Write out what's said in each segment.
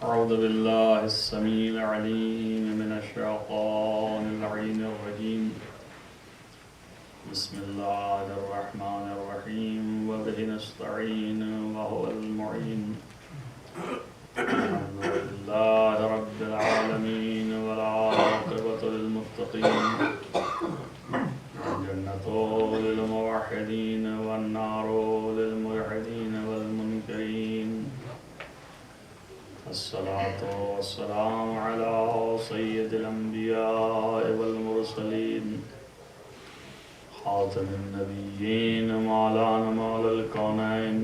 أعوذ بالله السميع العليم من الشيطان اللعين الرجيم. بسم الله الرحمن الرحيم وبه نستعين وهو المعين. الحمد لله رب العالمين والعاقبة للمتقين. الجنة للموحدين والنار للملحدين والمنكرين. الصلاة والسلام على سيد الأنبياء والمرسلين خاتم النبيين مولانا مولى الكونين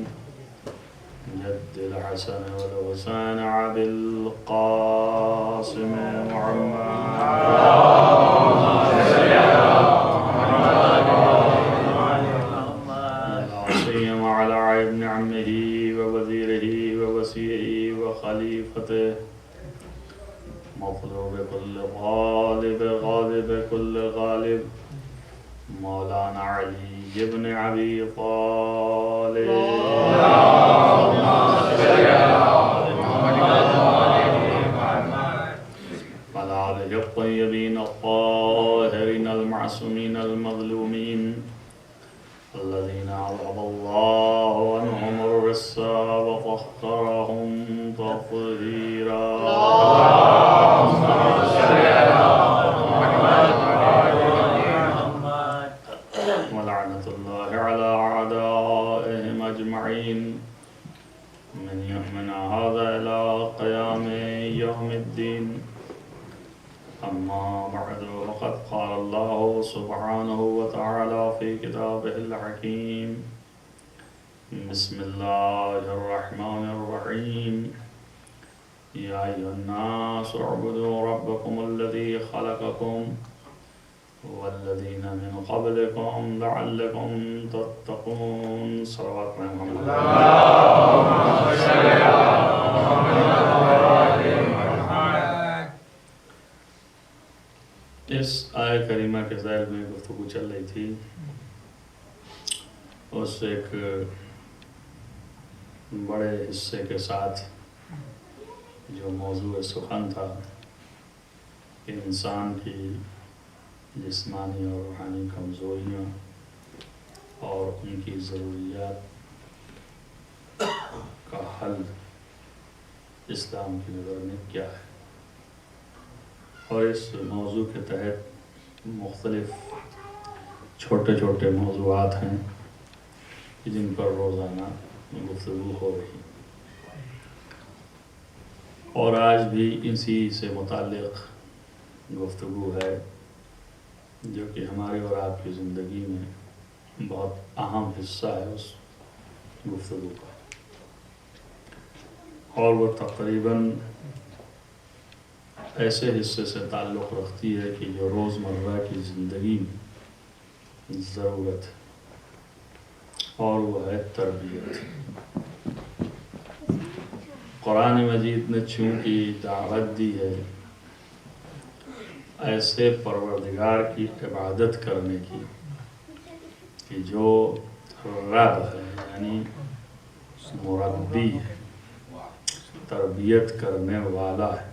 جد الحسن والحسين أبي القاسم على ابن عمه ووزيره ووسيعه وخليفته مطلوب كل غالب غالب كل غالب مولانا علي بن أبي طالب وعلى آله الطيبين الطاهرين المعصومين المظلومين الذين أذهب الله عنهم الرجس وطهرهم تطهيرا. ولعنة الله على أعدائهم أجمعين من يومنا هذا إلى قيام يوم الدين. أما بعد فقد قال الله سبحانه وتعالى في كتابه الحكيم. بسم الله الرحمن الرحيم. يا أيها الناس اعبدوا ربكم الذي خلقكم والذين من قبلكم لعلكم تتقون. صلوات محمد. اللهم صل على محمد. اس آیہ کریمہ کے ذیل میں گفتگو چل رہی تھی. اس ایک بڑے حصے کے ساتھ جو موضوع سخن تھا کہ انسان کی جسمانی اور روحانی کمزوریاں اور ان کی ضروریات کا حل اسلام کی نظر میں کیا ہے. اور اس موضوع کے تحت مختلف چھوٹے چھوٹے موضوعات ہیں جن پر روزانہ گفتگو ہو رہی. اور آج بھی اسی سے متعلق گفتگو ہے جو کہ ہماری اور آپ کی زندگی میں بہت اہم حصہ ہے اس گفتگو کا. اور وہ تقریباً ایسے حصے سے تعلق رکھتی ہے کہ جو روزمرہ کی زندگی میں ضرورت ہے، اور وہ ہے تربیت. قرآن مجید نے چونکہ دعوت دی ہے ایسے پروردگار کی عبادت کرنے کی کہ جو رب ہے، یعنی مربی ہے، تربیت کرنے والا ہے.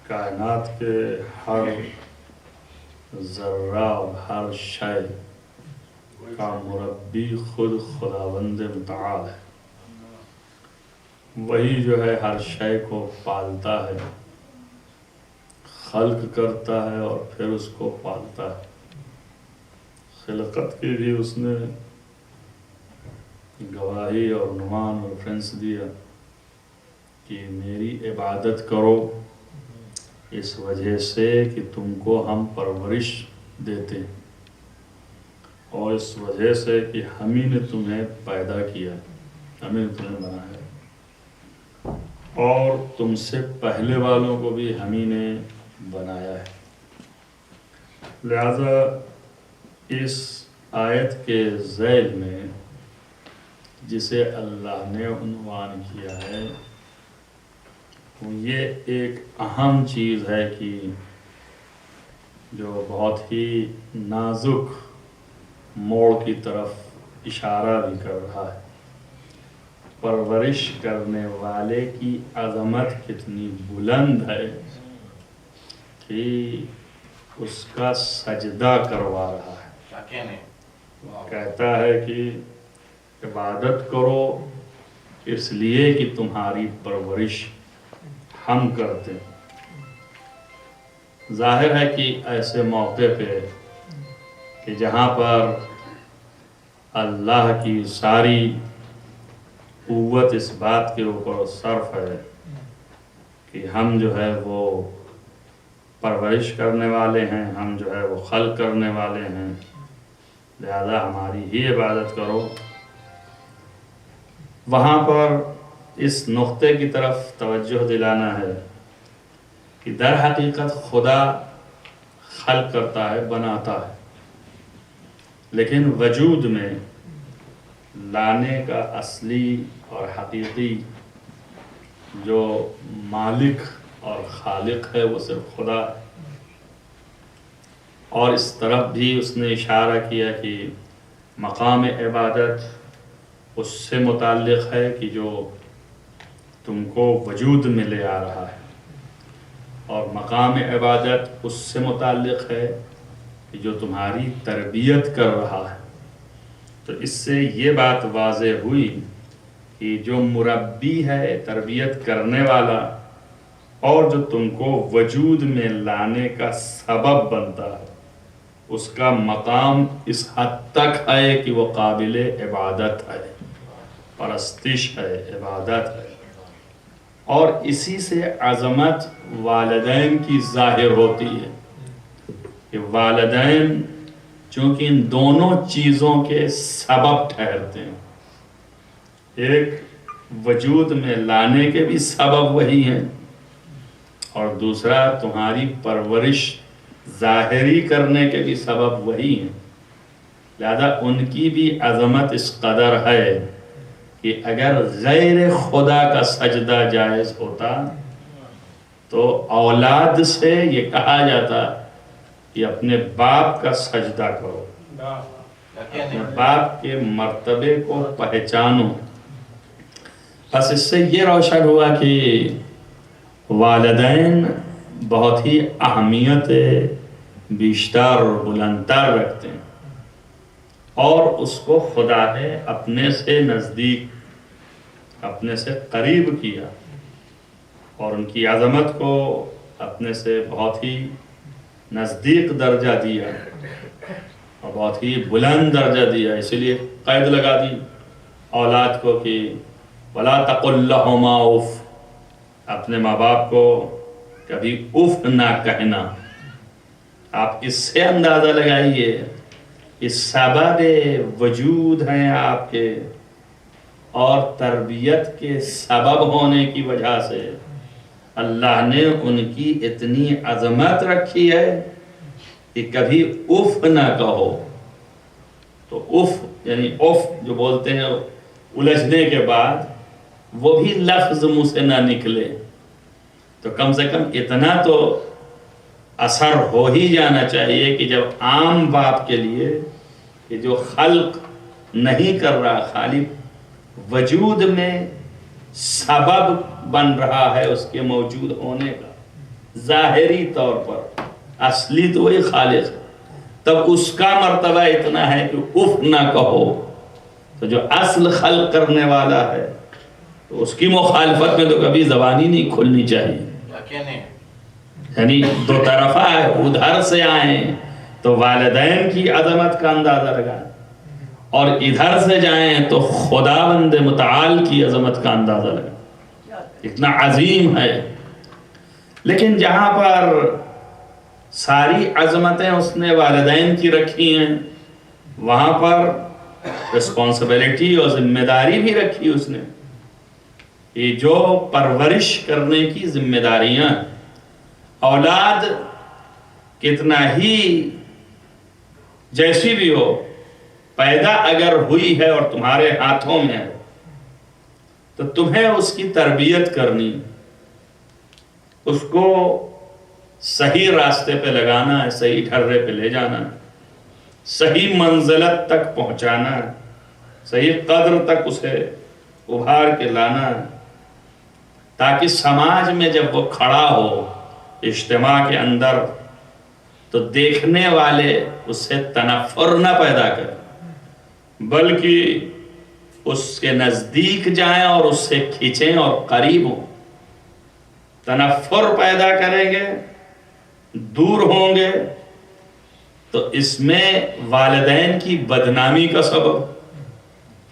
کائنات کے ہر ذرہ اور ہر شے کا مربی خود خداوند متعال ہے. وہی جو ہے ہر شے کو پالتا ہے، خلق کرتا ہے اور پھر اس کو پالتا ہے. خلقت کے بھی اس نے گواہی اور عنوان اور ریفرنس دیا کہ میری عبادت کرو اس وجہ سے کہ تم کو ہم پرورش دیتے ہیں، اور اس وجہ سے کہ ہم ہی نے تمہیں پیدا کیا، ہم ہی نے تمہیں بنایا، اور تم سے پہلے والوں کو بھی ہم ہی نے بنایا ہے. لہذا اس آیت کے ذیل میں جسے اللہ نے عنوان کیا ہے یہ ایک اہم چیز ہے کہ جو بہت ہی نازک موڑ کی طرف اشارہ بھی کر رہا ہے. پرورش کرنے والے کی عظمت کتنی بلند ہے کہ اس کا سجدہ کروا رہا ہے. کہتا ہے کہ عبادت کرو اس لیے کہ تمہاری پرورش ہم کرتے ہیں. ظاہر ہے کہ ایسے موقع پہ کہ جہاں پر اللہ کی ساری قوت اس بات کے اوپر صرف ہے کہ ہم جو ہے وہ پرورش کرنے والے ہیں، ہم جو ہے وہ خلق کرنے والے ہیں، لہذا ہماری ہی عبادت کرو. وہاں پر اس نقطے کی طرف توجہ دلانا ہے کہ در حقیقت خدا خلق کرتا ہے، بناتا ہے، لیکن وجود میں لانے کا اصلی اور حقیقی جو مالک اور خالق ہے وہ صرف خدا ہے. اور اس طرف بھی اس نے اشارہ کیا کہ مقام عبادت اس سے متعلق ہے کہ جو تم کو وجود میں لے آ رہا ہے، اور مقام عبادت اس سے متعلق ہے کہ جو تمہاری تربیت کر رہا ہے. تو اس سے یہ بات واضح ہوئی کہ جو مربی ہے، تربیت کرنے والا، اور جو تم کو وجود میں لانے کا سبب بنتا ہے، اس کا مقام اس حد تک ہے کہ وہ قابل عبادت ہے، پرستش ہے، عبادت ہے. اور اسی سے عظمت والدین کی ظاہر ہوتی ہے کہ والدین چونکہ ان دونوں چیزوں کے سبب ٹھہرتے ہیں. ایک وجود میں لانے کے بھی سبب وہی ہیں، اور دوسرا تمہاری پرورش ظاہری کرنے کے بھی سبب وہی ہیں. لہذا ان کی بھی عظمت اس قدر ہے کہ اگر غیر خدا کا سجدہ جائز ہوتا تو اولاد سے یہ کہا جاتا کہ اپنے باپ کا سجدہ کرو، اپنے باپ کے مرتبے کو پہچانو. بس اس سے یہ روشن ہوا کہ والدین بہت ہی اہمیت بیشتر اور بلندتر رکھتے ہیں، اور اس کو خدا نے اپنے سے نزدیک، اپنے سے قریب کیا، اور ان کی عظمت کو اپنے سے بہت ہی نزدیک درجہ دیا اور بہت ہی بلند درجہ دیا. اسی لیے قید لگا دی اولاد کو کہ وَلَا تَقُلْ لَهُمَا اُف، اپنے ماں باپ کو کبھی اف نہ کہنا. آپ اس سے اندازہ لگائیے کہ سبب وجود ہیں آپ کے، اور تربیت کے سبب ہونے کی وجہ سے اللہ نے ان کی اتنی عظمت رکھی ہے کہ کبھی اف نہ کہو. تو اف یعنی اف جو بولتے ہیں الجھنے کے بعد، وہ بھی لفظ منہ سے نہ نکلے، تو کم سے کم اتنا تو اثر ہو ہی جانا چاہیے کہ جب عام باپ کے لیے کہ جو خلق نہیں کر رہا، خالی وجود میں سبب بن رہا ہے اس کے موجود ہونے کا ظاہری طور پر، اصلی تو وہی خالق ہے، تب اس کا مرتبہ اتنا ہے کہ اف نہ کہو. تو جو اصل خلق کرنے والا ہے تو اس کی مخالفت میں تو کبھی زبان ہی نہیں کھلنی چاہیے. یعنی دو طرفہ ہے، ادھر سے آئیں تو والدین کی عظمت کا اندازہ لگائیں، اور ادھر سے جائیں تو خداوند متعال کی عظمت کا اندازہ لگائیں. اتنا عظیم ہے. لیکن جہاں پر ساری عظمتیں اس نے والدین کی رکھی ہیں، وہاں پر رسپانسبلٹی اور ذمہ داری بھی رکھی اس نے کہ جو پرورش کرنے کی ذمہ داریاں، اولاد کتنا ہی جیسی بھی ہو، پیدا اگر ہوئی ہے اور تمہارے ہاتھوں میں ہے تو تمہیں اس کی تربیت کرنی، اس کو صحیح راستے پہ لگانا ہے، صحیح ڈھرے پہ لے جانا ہے، صحیح منزلت تک پہنچانا ہے، صحیح قدر تک اسے ابھار کے لانا ہے، تاکہ سماج میں جب وہ کھڑا ہو اجتماع کے اندر تو دیکھنے والے اس سے تنفر نہ پیدا کریں، بلکہ اس کے نزدیک جائیں اور اس سے کھینچیں اور قریب ہوں۔ تنفر پیدا کریں گے، دور ہوں گے، تو اس میں والدین کی بدنامی کا سبب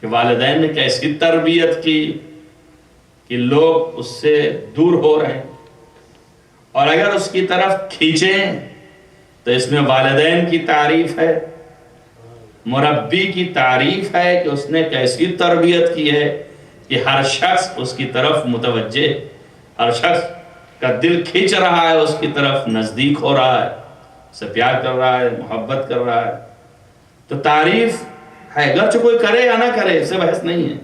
کہ والدین نے کیسی تربیت کی کہ لوگ اس سے دور ہو رہے ہیں، اور اگر اس کی طرف کھینچیں تو اس میں والدین کی تعریف ہے، مربی کی تعریف ہے کہ اس نے کیسی تربیت کی ہے کہ ہر شخص اس کی طرف متوجہ، ہر شخص کا دل کھینچ رہا ہے، اس کی طرف نزدیک ہو رہا ہے، اسے پیار کر رہا ہے، محبت کر رہا ہے۔ تو تعریف ہے، اگرچہ کوئی کرے یا نہ کرے اس سے بحث نہیں ہے،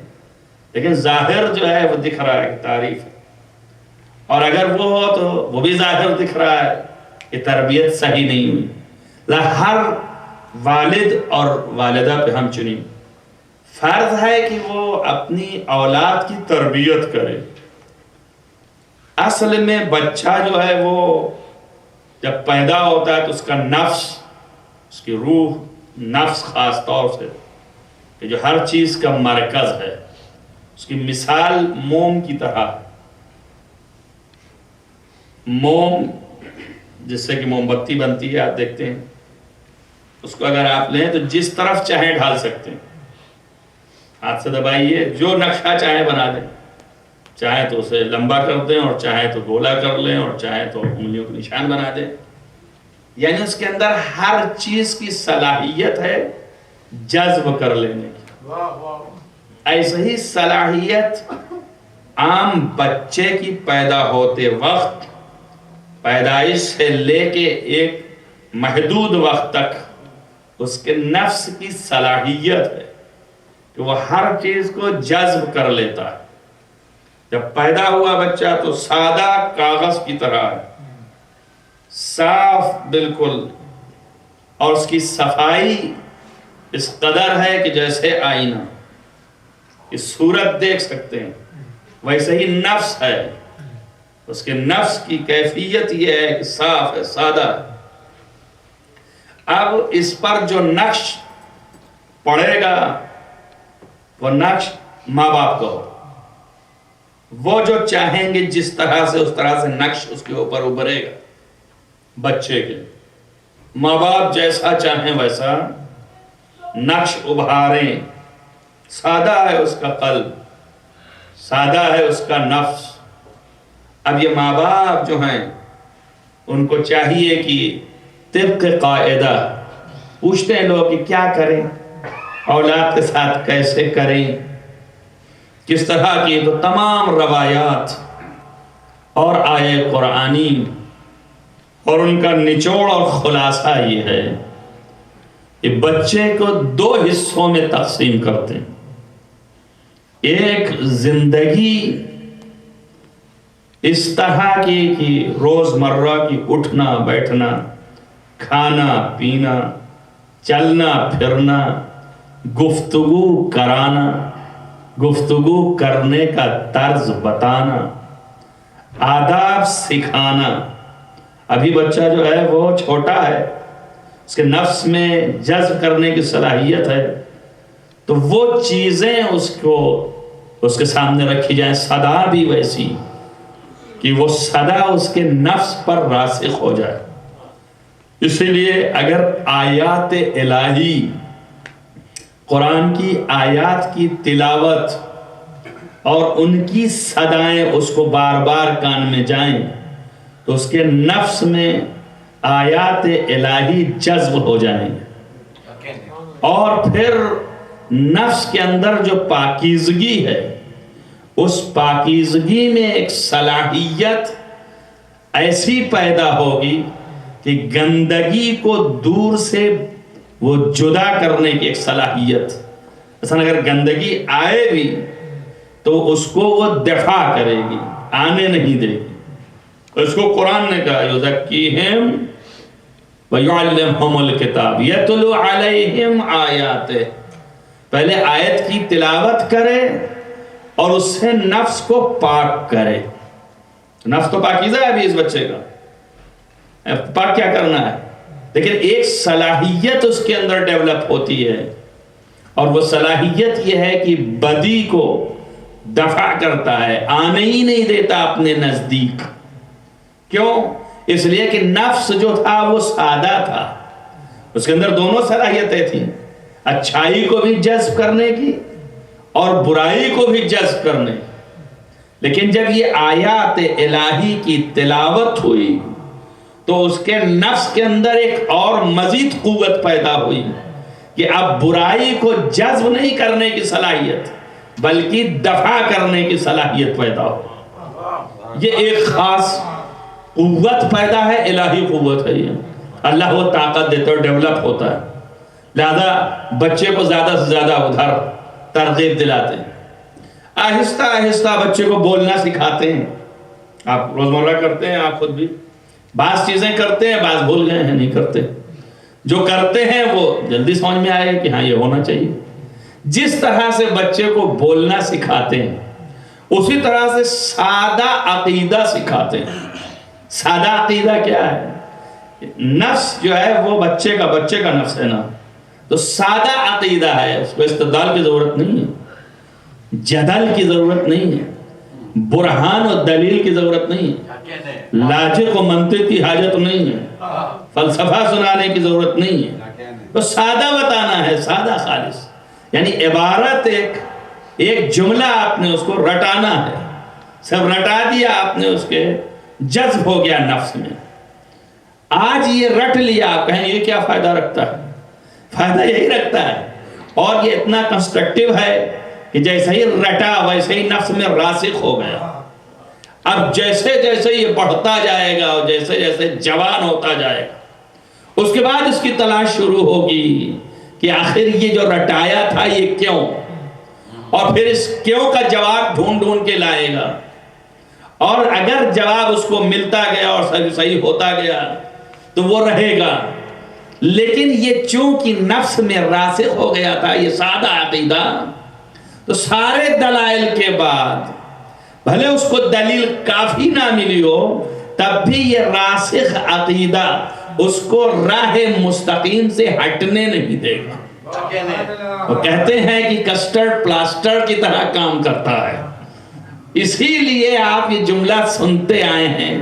لیکن ظاہر جو ہے وہ دکھ رہا ہے کہ تعریف ہے، اور اگر وہ ہو تو وہ بھی ظاہر دکھ رہا ہے کہ تربیت صحیح نہیں ہوئی۔ ہر والد اور والدہ پہ ہم چنیں، فرض ہے کہ وہ اپنی اولاد کی تربیت کرے۔ اصل میں بچہ جو ہے وہ جب پیدا ہوتا ہے تو اس کا نفس، اس کی روح، نفس خاص طور سے کہ جو ہر چیز کا مرکز ہے، اس کی مثال موم کی طرح، موم جس سے کہ موم بتی بنتی ہے، آپ دیکھتے ہیں اس کو اگر آپ لیں تو جس طرف چاہیں ڈھال سکتے ہیں، ہاتھ سے دبائیے جو نقشہ چاہیں بنا دیں، چاہے تو اسے لمبا کر دیں اور چاہے تو گولا کر لیں اور چاہے تو انگلیوں کے نشان بنا دیں، یعنی اس کے اندر ہر چیز کی صلاحیت ہے جذب کر لینے کی۔ ایسے ہی صلاحیت عام بچے کی پیدا ہوتے وقت، پیدائش سے لے کے ایک محدود وقت تک اس کے نفس کی صلاحیت ہے کہ وہ ہر چیز کو جذب کر لیتا ہے۔ جب پیدا ہوا بچہ تو سادہ کاغذ کی طرح ہے، صاف بالکل، اور اس کی صفائی اس قدر ہے کہ جیسے آئینہ کی صورت دیکھ سکتے ہیں، ویسے ہی نفس ہے، اس کے نفس کی کیفیت یہ ہے کہ صاف ہے، سادہ ہے۔ اب اس پر جو نقش پڑے گا وہ نقش ماں باپ کا ہو، وہ جو چاہیں گے جس طرح سے اس طرح سے نقش اس کے اوپر ابھرے گا بچے کے۔ ماں باپ جیسا چاہیں ویسا نقش ابھاریں۔ سادہ ہے اس کا قلب، سادہ ہے اس کا نفس۔ اب یہ ماں باپ جو ہیں ان کو چاہیے کہ طبق قاعدہ پوچھتے ہیں لوگ کہ کیا کریں، اولاد کے ساتھ کیسے کریں، کس طرح کی، تو تمام روایات اور آیے قرآنی اور ان کا نچوڑ اور خلاصہ یہ ہے کہ بچے کو دو حصوں میں تقسیم کرتے ہیں۔ ایک زندگی اس طرح کی کہ روزمرہ کی اٹھنا بیٹھنا، کھانا پینا، چلنا پھرنا، گفتگو کرانا، گفتگو کرنے کا طرز بتانا، آداب سکھانا۔ ابھی بچہ جو ہے وہ چھوٹا ہے، اس کے نفس میں جذب کرنے کی صلاحیت ہے، تو وہ چیزیں اس کے سامنے رکھی جائیں، صدا بھی ویسی کہ وہ صدا اس کے نفس پر راسخ ہو جائے۔ اسی لیے اگر آیات الہی، قرآن کی آیات کی تلاوت اور ان کی صدائیں اس کو بار بار کان میں جائیں تو اس کے نفس میں آیات الہی جذب ہو جائیں گے، اور پھر نفس کے اندر جو پاکیزگی ہے اس پاکیزگی میں ایک صلاحیت ایسی پیدا ہوگی کہ گندگی کو دور سے وہ جدا کرنے کی ایک صلاحیت، مثلا اگر گندگی آئے بھی تو اس کو وہ دفاع کرے گی، آنے نہیں دے گی۔ اس کو قرآن نے کہا یزکیہم ویعلمہم الکتاب یتلو علیہم آیاتہ، پہلے آیت کی تلاوت کرے اور اس سے نفس کو پاک کرے. نفس تو پاکیزہ ہے ابھی اس بچے کا، پاک کیا کرنا ہے، لیکن ایک صلاحیت اس کے اندر ڈیولپ ہوتی ہے، اور وہ صلاحیت یہ ہے کہ بدی کو دفع کرتا ہے، آنے ہی نہیں دیتا اپنے نزدیک. کیوں؟ اس لیے کہ نفس جو تھا وہ سادہ تھا، اس کے اندر دونوں صلاحیتیں تھیں، اچھائی کو بھی جذب کرنے کی اور برائی کو بھی جذب کرنے. لیکن جب یہ آیات الہی کی تلاوت ہوئی تو اس کے نفس کے اندر ایک اور مزید قوت پیدا ہوئی کہ اب برائی کو جذب نہیں کرنے کی صلاحیت بلکہ دفع کرنے کی صلاحیت پیدا ہو. یہ ایک خاص قوت پیدا ہے، الہی قوت ہے. یہ اللہ وہ طاقت دیتا ہے اور ڈیولپ ہوتا ہے. لہذا بچے کو زیادہ سے زیادہ ادھر ترغیب دلاتے ہیں، آہستہ آہستہ بچے کو بولنا سکھاتے ہیں. آپ روزمرہ کرتے ہیں، آپ خود بھی بعض چیزیں کرتے ہیں، بعض بھول گئے ہیں نہیں کرتے. جو کرتے ہیں وہ جلدی سمجھ میں آئے کہ ہاں یہ ہونا چاہیے. جس طرح سے بچے کو بولنا سکھاتے ہیں اسی طرح سے سادہ عقیدہ سکھاتے ہیں. سادہ عقیدہ کیا ہے؟ نفس جو ہے وہ بچے کا نفس ہے نا، تو سادہ عقیدہ ہے، اس کو استدلال کی ضرورت نہیں ہے، جدل کی ضرورت نہیں ہے، برہان و دلیل کی ضرورت نہیں ہے، لاجک و منطق کی حاجت نہیں ہے، فلسفہ سنانے کی ضرورت نہیں ہے. تو سادہ بتانا ہے، سادہ خالص، یعنی عبارت ایک جملہ آپ نے اس کو رٹانا ہے. سب رٹا دیا آپ نے، اس کے جذب ہو گیا نفس میں. آج یہ رٹ لیا، آپ کہیں یہ کیا فائدہ رکھتا ہے؟ فائدہ یہی رکھتا ہے، اور یہ اتنا کنسٹرکٹیو ہے کہ جیسے ہی رٹا ویسے ہی نفس میں راسخ ہو گیا. اب جیسے جیسے یہ بڑھتا جائے گا اور جیسے جیسے جوان ہوتا جائے گا، اس کے بعد اس کی تلاش شروع ہوگی کہ آخر یہ جو رٹایا تھا یہ کیوں، اور پھر اس کیوں کا جواب ڈھونڈ ڈھونڈ کے لائے گا. اور اگر جواب اس کو ملتا گیا اور صحیح ہوتا گیا تو وہ رہے گا. لیکن یہ چونکہ نفس میں راسخ ہو گیا تھا یہ سادہ عقیدہ، تو سارے دلائل کے بعد بھلے اس کو دلیل کافی نہ ملی ہو تب بھی یہ راسخ عقیدہ اس کو راہ مستقیم سے ہٹنے نہیں دے گا. وہ کہتے ہیں کہ کسٹرڈ پلاسٹر کی طرح کام کرتا ہے. اسی لیے آپ یہ جملہ سنتے آئے ہیں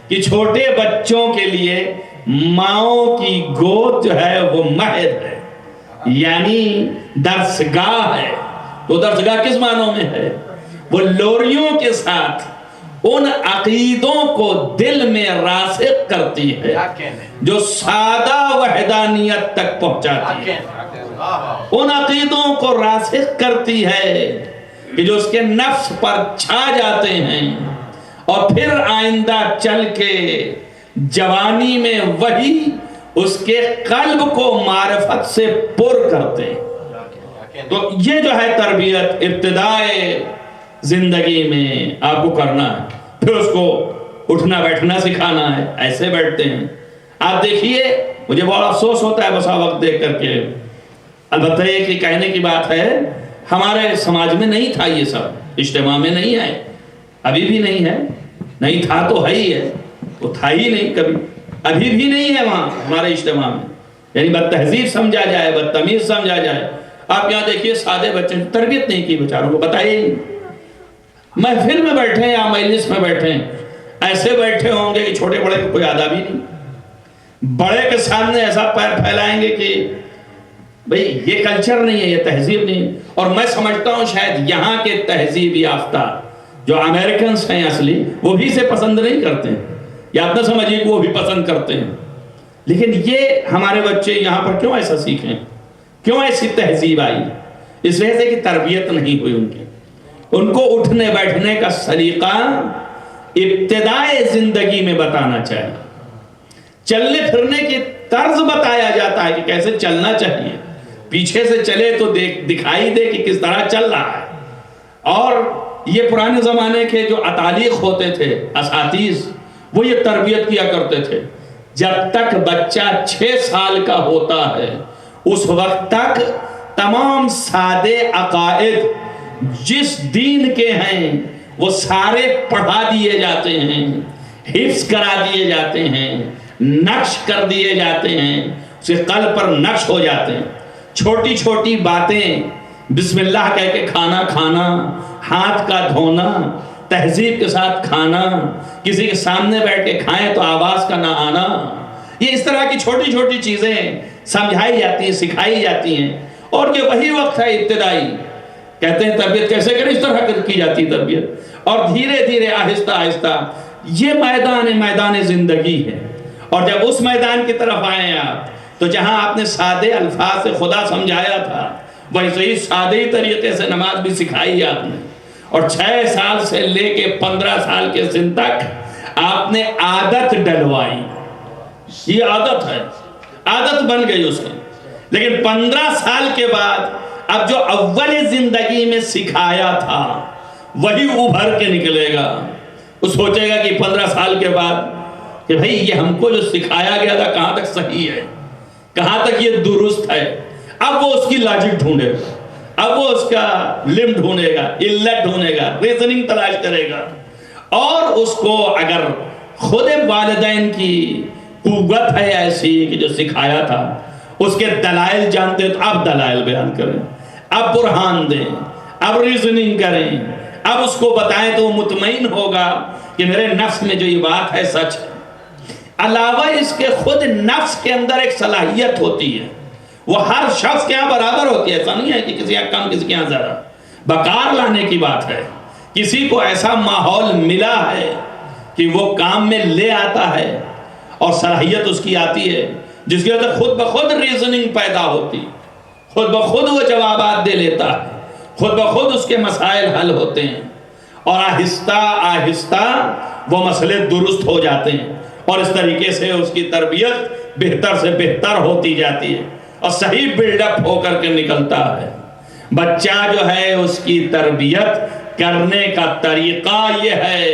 کہ چھوٹے بچوں کے لیے ماؤں کی گود جو ہے وہ مہد ہے، یعنی درسگاہ ہے. تو درسگاہ کس معنوں میں ہے؟ وہ لوریوں کے ساتھ ان عقیدوں کو دل میں راسخ کرتی ہے جو سادہ وحدانیت تک پہنچاتی ہے، ان عقیدوں کو راسخ کرتی ہے کہ جو اس کے نفس پر چھا جاتے ہیں اور پھر آئندہ چل کے جوانی میں وہی اس کے قلب کو معرفت سے پر کرتے ہیں. تو یہ جو ہے تربیت ابتدائے زندگی میں آپ کو کرنا ہے. پھر اس کو اٹھنا بیٹھنا سکھانا ہے. ایسے بیٹھتے ہیں آپ دیکھیے، مجھے بہت افسوس ہوتا ہے بسا وقت دیکھ کر کے. البتہ یہ کہنے کی بات ہے ہمارے سماج میں نہیں تھا یہ سب، اجتماع میں نہیں ہے، ابھی بھی نہیں ہے. نہیں تھا تو ہے ہی ہے، وہ تھا ہی نہیں کبھی، ابھی بھی نہیں ہے وہاں ہمارے اجتماع میں. یعنی بد تہذیب سمجھا جائے، بدتمیز سمجھا جائے. آپ یہاں دیکھیے سادے بچے تربیت نہیں کی، بیچاروں کو بتائیے. محفل میں بیٹھے ہیں یا مجلس میں بیٹھے ہیں، ایسے بیٹھے ہوں گے کہ چھوٹے بڑے کو کوئی آداب ہی نہیں. بڑے کے سامنے ایسا پیر پھیلائیں گے کہ بھئی یہ کلچر نہیں ہے، یہ تہذیب نہیں. اور میں سمجھتا ہوں شاید یہاں کے تہذیب یافتہ جو امریکنز ہیں اصلی، وہ بھی اسے پسند نہیں کرتے ہیں، یا آپ نہ سمجھیے کہ وہ بھی پسند کرتے ہیں. لیکن یہ ہمارے بچے یہاں پر کیوں ایسا سیکھیں، کیوں ایسی تہذیب آئی؟ اس وجہ سے کہ تربیت نہیں ہوئی ان کی. ان کو اٹھنے بیٹھنے کا سلیقہ ابتدائے زندگی میں بتانا چاہیے. چلنے پھرنے کی طرز بتایا جاتا ہے کہ کیسے چلنا چاہیے. پیچھے سے چلے تو دکھائی دے کہ کس طرح چل رہا ہے. اور یہ پرانے زمانے کے جو اتالیق ہوتے تھے، اساتذ، وہ یہ تربیت کیا کرتے تھے. جب تک بچہ 6 سال کا ہوتا ہے اس وقت تک تمام سادے عقائد جس دین کے ہیں وہ سارے پڑھا دیے جاتے ہیں، حفظ کرا دیے جاتے ہیں، نقش کر دیے جاتے ہیں، اسے قلب پر نقش ہو جاتے ہیں۔ چھوٹی چھوٹی باتیں، بسم اللہ کہہ کے کھانا کھانا، ہاتھ کا دھونا، تہذیب کے ساتھ کھانا، کسی کے سامنے بیٹھ کے کھائیں تو آواز کا نہ آنا، یہ اس طرح کی چھوٹی چھوٹی چیزیں سمجھائی جاتی ہیں، سکھائی جاتی ہیں۔ اور یہ وہی وقت ہے ابتدائی، کہتے ہیں تربیت کیسے کریں، اس طرح کی جاتی تربیت، اور دھیرے دھیرے آہستہ آہستہ یہ میدان زندگی ہے۔ اور جب اس میدان کی طرف آئیں آپ، تو جہاں آپ نے سادے الفاظ سے خدا سمجھایا تھا، ویسے ہی سادے طریقے سے نماز بھی سکھائی آپ نے، اور 6 سال سے لے کے 15 سال کے سن تک آپ نے عادت ڈلوائی۔ یہ عادت ہے، عادت بن گئی اس میں، لیکن 15 سال کے بعد اب جو اول زندگی میں سکھایا تھا وہی ابھر کے نکلے گا۔ وہ سوچے گا کہ 15 سال کے بعد کہ بھئی یہ ہم کو جو سکھایا گیا تھا کہاں تک صحیح ہے، کہاں تک یہ درست ہے۔ اب وہ اس کی لاجک ڈھونڈے گا، اب وہ اس کا لم ڈھونڈے گا، علت ڈھونڈے گا، ریزننگ تلاش کرے گا، اور اس کو اگر خود والدین کی قوت ہے ایسی کہ جو سکھایا تھا اس کے دلائل جانتے تو اب دلائل بیان کریں، اب برہان دیں، اب ریزننگ کریں، اب اس کو بتائیں تو وہ مطمئن ہوگا کہ میرے نفس میں جو یہ بات ہے سچ ہے۔ علاوہ اس کے خود نفس کے اندر ایک صلاحیت ہوتی ہے، وہ ہر شخص کے یہاں برابر ہوتی ہے، ایسا نہیں ہے کہ کسی یہاں کم کسی کے یہاں زیادہ، بکار لانے کی بات ہے۔ کسی کو ایسا ماحول ملا ہے کہ وہ کام میں لے آتا ہے اور صلاحیت اس کی آتی ہے، جس کی وجہ سے خود بخود ریزننگ پیدا ہوتی، خود بخود وہ جوابات دے لیتا ہے، خود بخود اس کے مسائل حل ہوتے ہیں، اور آہستہ آہستہ وہ مسئلے درست ہو جاتے ہیں، اور اس طریقے سے اس کی تربیت بہتر سے بہتر ہوتی جاتی ہے اور صحیح بلڈ اپ ہو کر کے نکلتا ہے۔ بچہ جو ہے اس کی تربیت کرنے کا طریقہ یہ ہے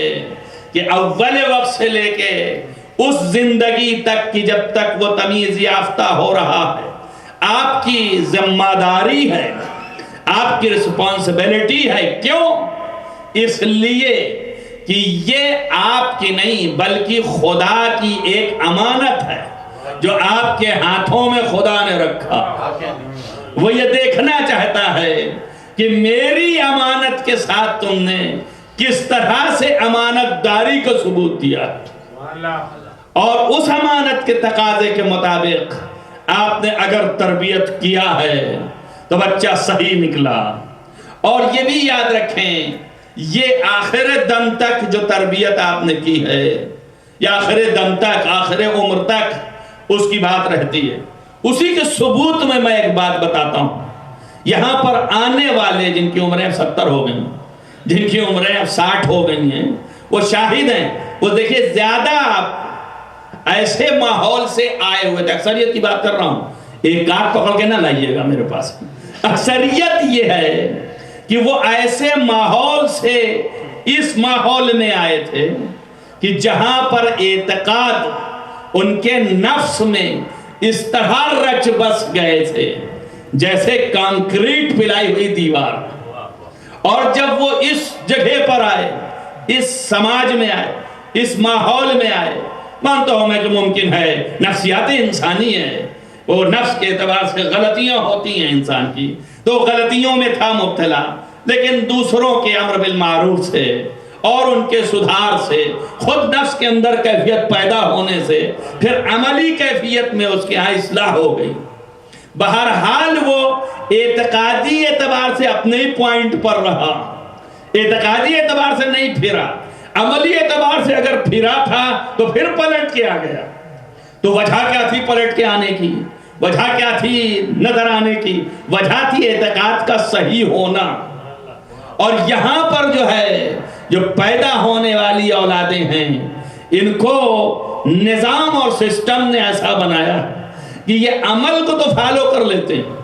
کہ اول وقت سے لے کے اس زندگی تک کی جب تک وہ تمیز یافتہ ہو رہا ہے، آپ کی ذمہ داری ہے، آپ کی رسپانسبلٹی ہے۔ کیوں؟ اس لیے کہ یہ آپ کی نہیں بلکہ خدا کی ایک امانت ہے جو آپ کے ہاتھوں میں خدا نے رکھا۔ وہ یہ دیکھنا چاہتا ہے کہ میری امانت کے ساتھ تم نے کس طرح سے امانت داری کو ثبوت دیا، اور اس امانت کے تقاضے کے مطابق آپ نے اگر تربیت کیا ہے تو بچہ صحیح نکلا۔ اور یہ بھی یاد رکھیں، یہ آخر دم تک جو تربیت آپ نے کی ہے، یا آخر دم تک، آخر عمر تک اس کی بات رہتی ہے۔ اسی کے ثبوت میں ایک بات بتاتا ہوں۔ یہاں پر آنے والے جن کی عمریں 70 ہو گئی، جن کی عمریں 60 ہو گئی ہیں، وہ شاہد ہیں۔ وہ دیکھیں زیادہ ایسے ماحول سے آئے ہوئے تھے، اکثریت کی بات کر رہا ہوں، ایک کارڈ پکڑ کے نہ لائیے گا میرے پاس۔ اکثریت یہ ہے کہ وہ ایسے ماحول سے اس ماحول میں آئے تھے کہ جہاں پر اعتقاد ان کے نفس میں اس طرح رچ بس گئے تھے جیسے کانکریٹ پلائی ہوئی دیوار۔ اور جب وہ اس جگہ پر آئے، اس سماج میں آئے، اس ماحول میں آئے، مانتا ہوں میں کہ ممکن ہے نفسیات انسانی ہے، وہ نفس کے اعتبار سے غلطیاں ہوتی ہیں انسان کی، تو غلطیوں میں تھا مبتلا، لیکن دوسروں کے امر بالمعروف سے اور ان کے سدھار سے، خود نفس کے اندر کیفیت پیدا ہونے سے، پھر عملی کیفیت میں اس کے ہاں اصلاح ہو گئی۔ بہرحال وہ اعتقادی اعتبار سے اپنے ہی پوائنٹ پر رہا، اعتقادی اعتبار سے نہیں پھرا، عملی اعتبار سے اگر پھرا تھا تو پھر پلٹ کے آ گیا۔ تو وجہ کیا تھی پلٹ کے آنے کی؟ وجہ کیا تھی نظر آنے کی؟ وجہ تھی اعتقاد کا صحیح ہونا۔ اور یہاں پر جو ہے، جو پیدا ہونے والی اولادیں ہیں، ان کو نظام اور سسٹم نے ایسا بنایا کہ یہ عمل کو تو فالو کر لیتے ہیں،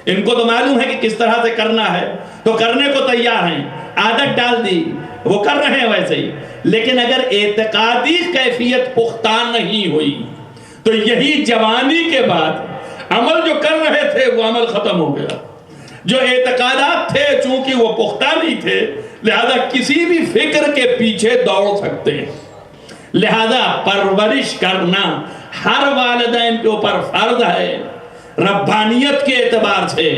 ان کو تو معلوم ہے کہ کس طرح سے کرنا ہے، تو کرنے کو تیار ہیں، عادت ڈال دی، وہ کر رہے ہیں ویسے ہی۔ لیکن اگر اعتقادی کیفیت پختہ نہیں ہوئی تو یہی جوانی کے بعد عمل جو کر رہے تھے وہ عمل ختم ہو گیا، جو اعتقادات تھے چونکہ وہ پختہ نہیں تھے، لہذا کسی بھی فکر کے پیچھے دوڑ سکتے ہیں. لہذا پرورش کرنا ہر والدین کے اوپر فرض ہے ربانیت کے اعتبار سے،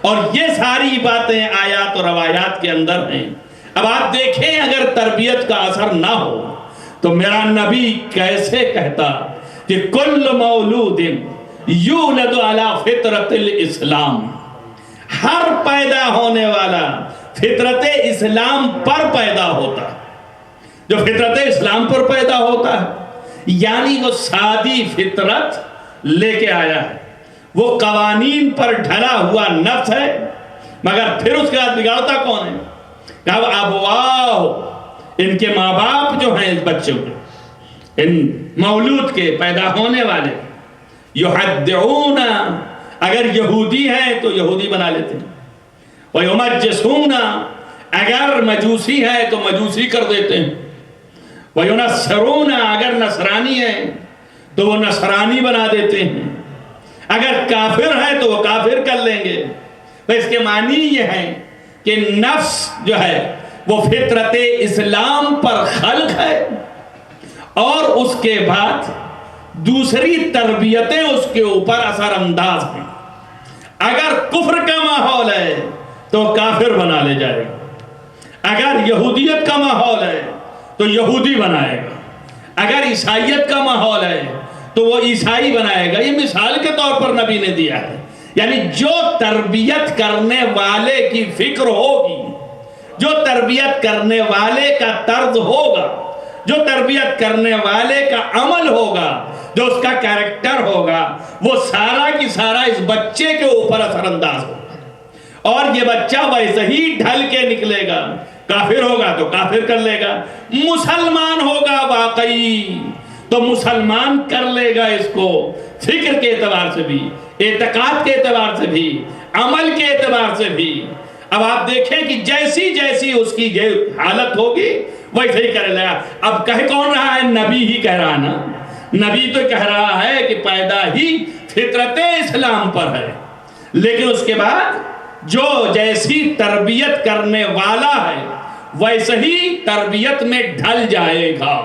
اور یہ ساری باتیں آیات اور روایات کے اندر ہیں. اب آپ دیکھیں اگر تربیت کا اثر نہ ہو تو میرا نبی کیسے کہتا کہ کل مولود یولد علی فطرت الاسلام، ہر پیدا ہونے والا فطرت اسلام پر پیدا ہوتا. جو فطرت اسلام پر پیدا ہوتا ہے یعنی وہ سادی فطرت لے کے آیا ہے، وہ قوانین پر ڈھلا ہوا نفس ہے، مگر پھر اس کے بعد بگاڑتا کون ہے؟ کہ ابواہ، ان کے ماں باپ جو ہیں اس بچوں کے، ان مولود کے پیدا ہونے والے، یحدعون، اگر یہودی ہیں تو یہودی بنا لیتے ہیں، ویمجسون، اگر مجوسی ہے تو مجوسی کر دیتے ہیں، وینصرون، اگر نصرانی ہے تو وہ نصرانی بنا دیتے ہیں، اگر کافر ہے تو وہ کافر کر لیں گے. تو اس کے معنی یہ ہے کہ نفس جو ہے وہ فطرت اسلام پر خلق ہے، اور اس کے بعد دوسری تربیتیں اس کے اوپر اثر انداز ہیں. اگر کفر کا ماحول ہے تو کافر بنا لے جائے گا، اگر یہودیت کا ماحول ہے تو یہودی بنائے گا، اگر عیسائیت کا ماحول ہے تو وہ عیسائی بنائے گا. یہ مثال کے طور پر نبی نے دیا ہے. یعنی جو تربیت کرنے والے کی فکر ہوگی، جو تربیت کرنے والے کا طرز ہوگا، جو تربیت کرنے والے کا عمل ہوگا، جو اس کا کیریکٹر ہوگا، وہ سارا کی سارا اس بچے کے اوپر اثر انداز ہوگا. اور یہ بچہ ویسے ہی ڈھل کے نکلے گا. کافر ہوگا تو کافر کر لے گا، مسلمان ہوگا واقعی تو مسلمان کر لے گا اس کو، فکر کے اعتبار سے بھی، اعتقاد کے اعتبار سے بھی، عمل کے اعتبار سے بھی. اب آپ دیکھیں کہ جیسی جیسی اس کی حالت ہوگی ویسے ہی کرے لگا. اب کہہ کون رہا ہے؟ نبی ہی کہہ رہا نا. نبی تو کہہ رہا ہے کہ پیدا ہی فطرت اسلام پر ہے، لیکن اس کے بعد جو جیسی تربیت کرنے والا ہے ویسے ہی تربیت میں ڈھل جائے گا.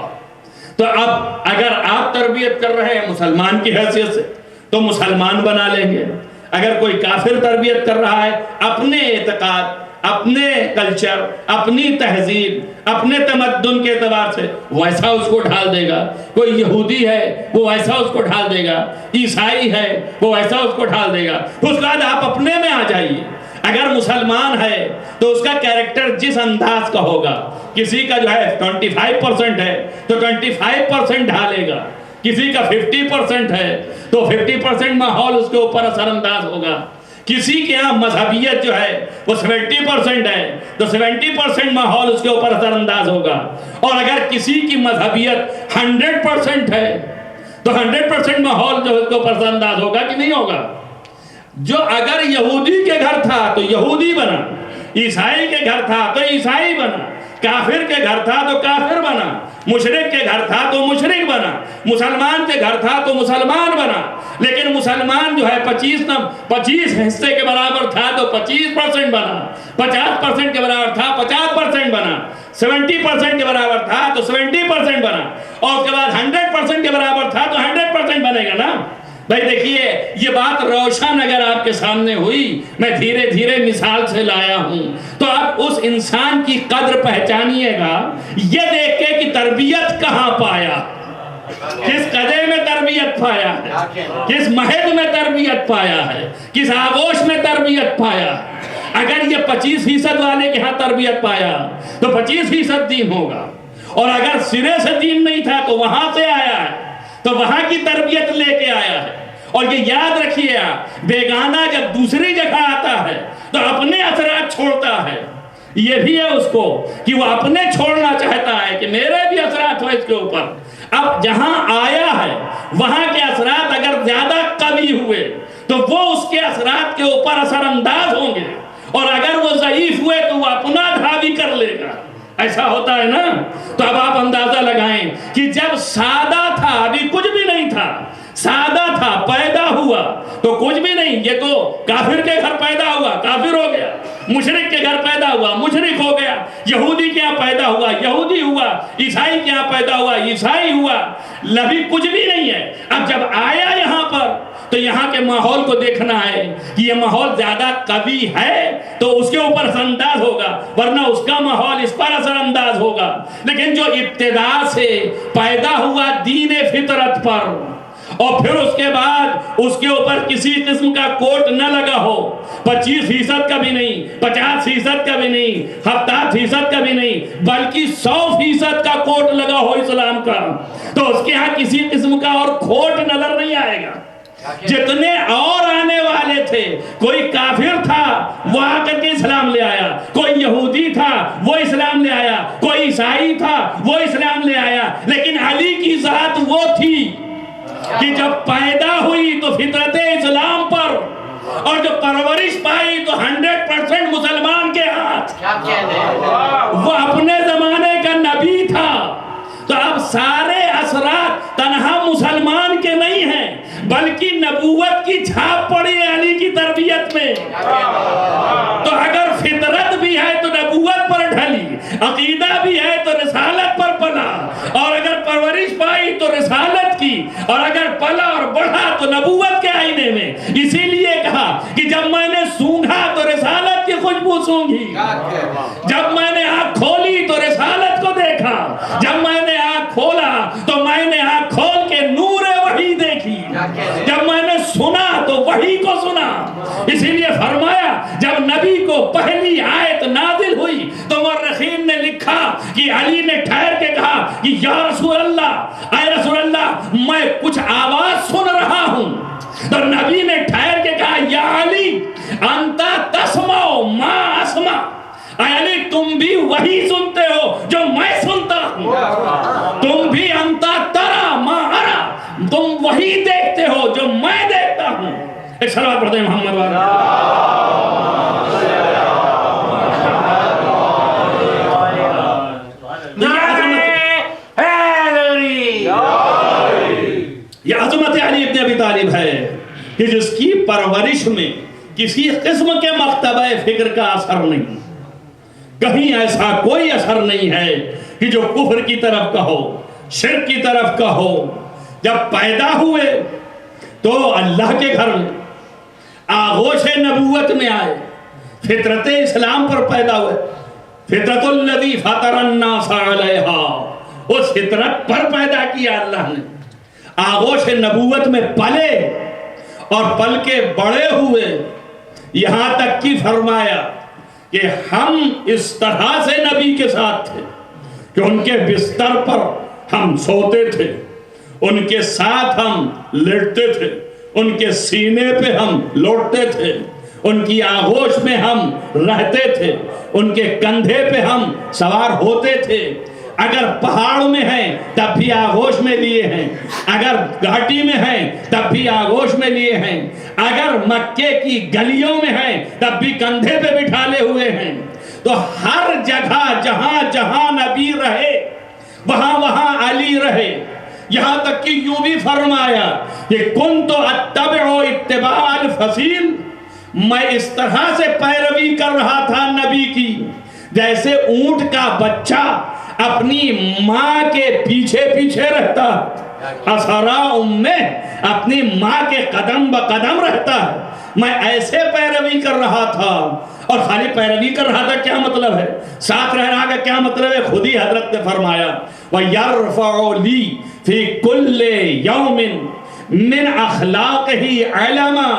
تو اب اگر آپ تربیت کر رہے ہیں مسلمان کی حیثیت سے تو مسلمان بنا لیں گے. اگر کوئی کافر تربیت کر رہا ہے اپنے اعتقاد، اپنے کلچر، اپنی تہذیب، اپنے تمدن کے اعتبار سے ویسا اس کو ڈھال دے گا. کوئی یہودی ہے وہ ویسا اس کو ڈھال دے گا، عیسائی ہے وہ ویسا اس کو ڈھال دے گا. اس کے بعد آپ اپنے میں آ جائیے. اگر مسلمان ہے تو اس کا کیریکٹر جس انداز کا ہوگا، کسی کا جو ہے 25% ہے تو 25% ڈھالے گا، کسی کا 50% ہے تو 50% ماحول اس کے اوپر اثر انداز ہوگا. کسی کے ہاں مذہبیت جو ہے وہ 70% ہے تو 70% ماحول اس کے اوپر اثر انداز ہوگا. اور اگر کسی کی مذہبیت 100% ہے تو 100% ماحول جو اس کے اوپر اثر انداز ہوگا کہ نہیں ہوگا. جو اگر یہودی کے گھر تھا تو یہودی بنا، عیسائی کے گھر تھا تو عیسائی بنا، کافر کے گھر تھا تو کافر بنا، مشرک کے گھر تھا تو مشرک بنا، مسلمان کے گھر تھا تو مسلمان بنا. لیکن مسلمان جو ہے 25 حصے کے برابر تھا تو 25% بنا، 50% کے برابر تھا 50% بنا، 70% کے برابر تھا تو 70% بنا، اور اس کے بعد 100% کے برابر تھا تو 100% بنے گا نا. بھائی دیکھیے یہ بات روشن اگر آپ کے سامنے ہوئی، میں دھیرے دھیرے مثال سے لایا ہوں، تو آپ اس انسان کی قدر پہچانیے گا یہ دیکھ کے کہ تربیت کہاں پایا، کس قدر میں تربیت پایا ہے، کس مہد میں تربیت پایا ہے، کس آغوش میں تربیت پایا ہے. اگر یہ 25% والے کے ہاں تربیت پایا تو 25% دین ہوگا، اور اگر سرے سے دین نہیں تھا تو وہاں سے آیا ہے تو وہاں کی تربیت لے کے آیا ہے. اور یہ یاد رکھیے آپ، بیگانہ جب دوسری جگہ آتا ہے تو اپنے اثرات چھوڑتا ہے. یہ بھی ہے اس کو کہ وہ اپنے چھوڑنا چاہتا ہے کہ میرے بھی اثرات ہو اس کے اوپر. اب جہاں آیا ہے وہاں کے اثرات اگر زیادہ قوی ہوئے تو وہ اس کے اثرات کے اوپر اثر انداز ہوں گے، اور اگر وہ ضعیف ہوئے تو وہ اپنا دھاوی کر لے گا. ایسا ہوتا ہے نا. تو اب آپ اندازہ لگائیں کہ جب سادہ تھا، ابھی کچھ بھی نہیں تھا، سادہ تھا، پیدا ہوا تو کچھ بھی نہیں، یہ تو کافر کے گھر پیدا ہوا، کافر ہو گیا، مشرک کے گھر پیدا ہوا، مشرک ہو گیا، یہودی کے یہاں پیدا ہوا، یہودی ہوا، عیسائی کے یہاں پیدا ہوا، عیسائی ہوا، لبھی کچھ بھی نہیں ہے۔ اب جب آیا یہاں پر تو یہاں کے ماحول کو دیکھنا ہے کہ یہ ماحول زیادہ قوی ہے تو اس کے اوپر اثر انداز ہوگا، ورنہ اس کا ماحول اس پر اثر انداز ہوگا۔ لیکن جو ابتدا سے پیدا ہوا دین فطرت پر، اور پھر اس کے بعد اس کے اوپر کسی قسم کا کوٹ نہ لگا ہو، 25% کا بھی نہیں، 50% کا بھی نہیں، 70% کا بھی نہیں، بلکہ 100% کا کوٹ لگا ہو اسلام کا، تو اس کے ہاں کسی قسم کا اور کھوٹ نظر نہیں آئے گا۔ جتنے اور آنے والے تھے، کوئی کافر تھا وہ آ کر کے اسلام لے آیا، کوئی یہودی تھا وہ اسلام لے آیا، کوئی عیسائی تھا وہ اسلام لے آیا، لیکن علی کی ذات وہ تھی کہ جب پیدا ہوئی تو فطرت اسلام پر، اور جو پرورش پائی تو 100% مسلمان کے ہاتھ، وہ اپنے زمانے کا نبی تھا۔ تو اب سارے اثرات تنہا مسلمان کے نہیں ہیں، بلکہ نبوت کی چھاپ پڑی ہے علی کی تربیت میں۔ تو اگر فطرت بھی ہے تو نبوت پر ڈھلی، عقیدہ بھی ہے تو رسالت پر پلا، اور اگر پرورش پائی تو رسالت کی، اور اگر پلا اور بڑھا تو نبوت کے آئینے میں۔ اسی لیے کہا کہ جب میں نے سونگھا تو رسالت کی خوشبو سونگھی، جب میں نے آنکھ کھولی تو رسالت کو دیکھا، جب میں نے آنکھ کھولا تو میں نے آنکھ کھول کے نور وحی دیکھی، جب میں نے سنا تو وحی کو سنا۔ اسی لیے فرمایا جب نبی کو پہلی آیت نازل ہوئی تو مورخین نے لکھا کہ علی نے ٹھہر کے کہا کہ یا رسول اللہ، اے رسول اللہ، میں کچھ آواز سن رہا ہوں۔ تو نبی نے ٹھہر کے کہا یا علی انتا تسمع ما اسمع، اے علی تم بھی وہی سنتے ہو جو میں سنتا ہوں، تم بھی انتا ترا ما ارا، تم وہی دیکھتے ہو جو میں دیکھتا ہوں۔ ایک صلوات پڑھتے ہیں محمد والا۔ یہ عظمت علی ابن ابی طالب ہے کہ جس کی پرورش میں کسی قسم کے مکتبہ فکر کا اثر نہیں، کہیں ایسا کوئی اثر نہیں ہے کہ جو کفر کی طرف کا ہو، شرک کی طرف کا ہو۔ جب پیدا ہوئے تو اللہ کے گھر میں آغوش نبوت میں آئے، فطرت اسلام پر پیدا ہوئے، فطرت الذی فطر الناس علیہا، اس فطرت پر پیدا کیا اللہ نے۔ آغوش نبوت میں پلے اور پل کے بڑے ہوئے، یہاں تک کہ فرمایا کہ ہم اس طرح سے نبی کے ساتھ تھے کہ ان کے بستر پر ہم سوتے تھے، ان کے ساتھ ہم لیٹتے تھے، ان کے سینے پہ ہم لوٹتے تھے، ان کی آغوش میں ہم رہتے تھے، ان کے کندھے پہ ہم سوار ہوتے تھے۔ اگر پہاڑ میں ہیں تب بھی آغوش میں لیے ہیں، اگر گھاٹی میں ہیں تب بھی آغوش میں لیے ہیں، اگر مکے کی گلیوں میں ہیں تب بھی کندھے پہ بٹھالے ہوئے ہیں۔ تو ہر جگہ جہاں جہاں نبی رہے وہاں وہاں علی رہے، یہاں تک کہ یوں بھی فرمایا کہ کنت اتبع اتباع الفصیل، میں اس طرح سے پیروی کر رہا تھا نبی کی جیسے اونٹ کا بچہ اپنی ماں کے پیچھے پیچھے رہتا ہے، اسرا امہ، اپنی ماں کے قدم بقدم رہتا ہے، میں ایسے پیروی کر رہا تھا۔ اور خالی پیروی کر رہا تھا کیا مطلب ہے؟ ساتھ رہ رہا کا کیا مطلب ہے؟ خود ہی حضرت نے فرمایا وَيَرْفَعُ لِي فِي كُلِّ يَوْمٍ مِّنْ أَخْلَاقِهِ عَلَمًا،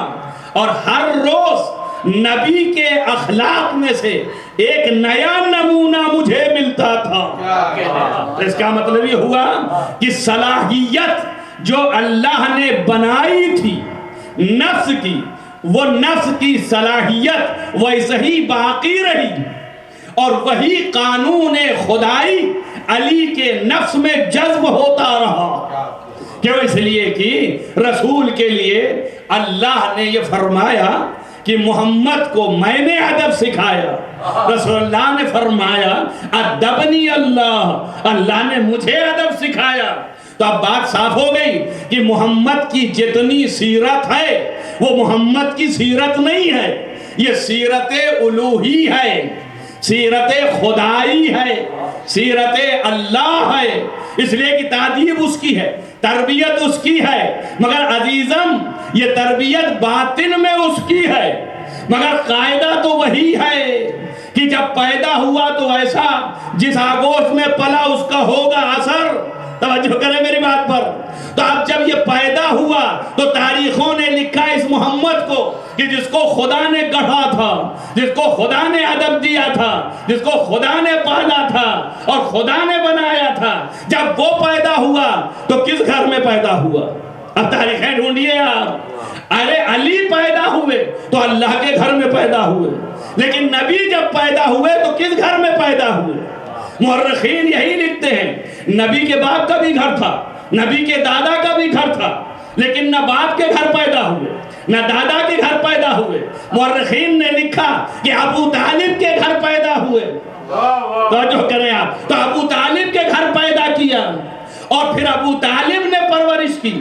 اور ہر روز نبی کے اخلاق میں سے ایک نیا نمونہ مجھے ملتا تھا۔ اس کا مطلب یہ ہوا کہ صلاحیت جو اللہ نے بنائی تھی نفس کی، وہ نفس کی صلاحیت ویسے ہی باقی رہی، اور وہی قانون خدائی علی کے نفس میں جذب ہوتا رہا۔ کیوں؟ اس لیے کہ رسول کے لیے اللہ نے یہ فرمایا کہ محمد کو میں نے ادب سکھایا، رسول اللہ نے فرمایا ادبنی اللہ، اللہ نے مجھے ادب سکھایا۔ تو اب بات صاف ہو گئی کہ محمد کی جتنی سیرت ہے وہ محمد کی سیرت نہیں ہے، یہ سیرت الوہی ہے، سیرت خدائی ہے، سیرت اللہ ہے، اس لیے کہ تعدیب اس کی ہے، تربیت اس کی ہے، مگر عزیزم یہ تربیت باطن میں اس کی ہے، مگر قاعدہ تو وہی ہے کہ جب پیدا ہوا تو ایسا جس آگوش میں پلا اس کا ہوگا اثر. توجہ کریں میری بات پر. تو اب جب یہ پیدا ہوا تو تاریخوں نے لکھا اس محمد کو کہ جس کو خدا نے گڑھا تھا، جس کو خدا نے ادب دیا تھا، جس کو خدا نے پالا تھا اور خدا نے بنایا تھا، جب وہ پیدا ہوا تو کس گھر میں پیدا ہوا؟ اب تاریخیں ڈھونڈیے آپ. ارے علی پیدا ہوئے تو اللہ کے گھر میں پیدا ہوئے، لیکن نبی جب پیدا ہوئے تو کس گھر میں پیدا ہوئے؟ مورخین یہی لکھتے ہیں نبی کے باپ کا بھی گھر تھا، نبی کے دادا کا بھی گھر تھا، لیکن نہ باپ کے گھر پیدا ہوئے نہ دادا کے گھر پیدا ہوئے. مورخین نے لکھا کہ ابو طالب کے گھر پیدا ہوئے. توجہ کریں آپ. تو ابو طالب کے گھر پیدا کیا اور پھر ابو طالب نے پرورش کی،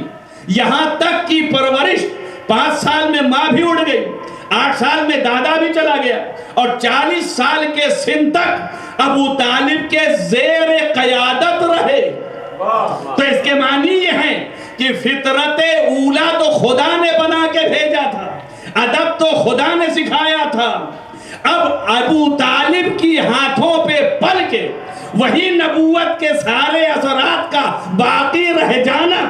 یہاں تک کی پرورش 5 سال میں ماں بھی اڑ گئی، 8 سال میں دادا بھی چلا گیا اور 40 سال کے سن تک ابو طالب کے زیر قیادت رہے. تو اس کے معنی یہ ہیں کہ فطرت اولا تو خدا نے بنا کے بھیجا تھا، ادب تو خدا نے سکھایا تھا. اب ابو طالب کی ہاتھوں پہ پل کے وہی نبوت کے سارے اثرات کا باقی رہ جانا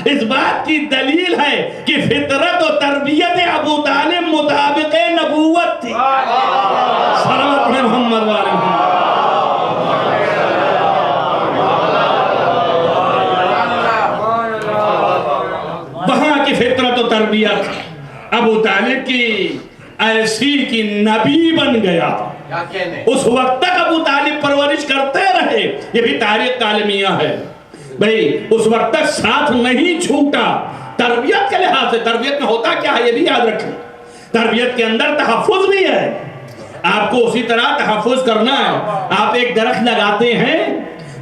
اس بات کی دلیل ہے کہ فطرت و تربیت ابو طالب مطابق نبوت تھی. صلوات پڑھیں محمد والے محمد. وہاں کی فطرت و تربیت ابو طالب کی ایسی کی نبی بن گیا. اس وقت تک ابو طالب پرورش کرتے رہے. یہ بھی تاریخ عالمیہ ہے بھئی. اس وقت تک ساتھ نہیں چھوٹا تربیت کے لحاظ سے. تربیت میں ہوتا کیا ہے یہ بھی یاد رکھیں. تربیت کے اندر تحفظ بھی ہے. آپ کو اسی طرح تحفظ کرنا ہے. آپ ایک درخت لگاتے ہیں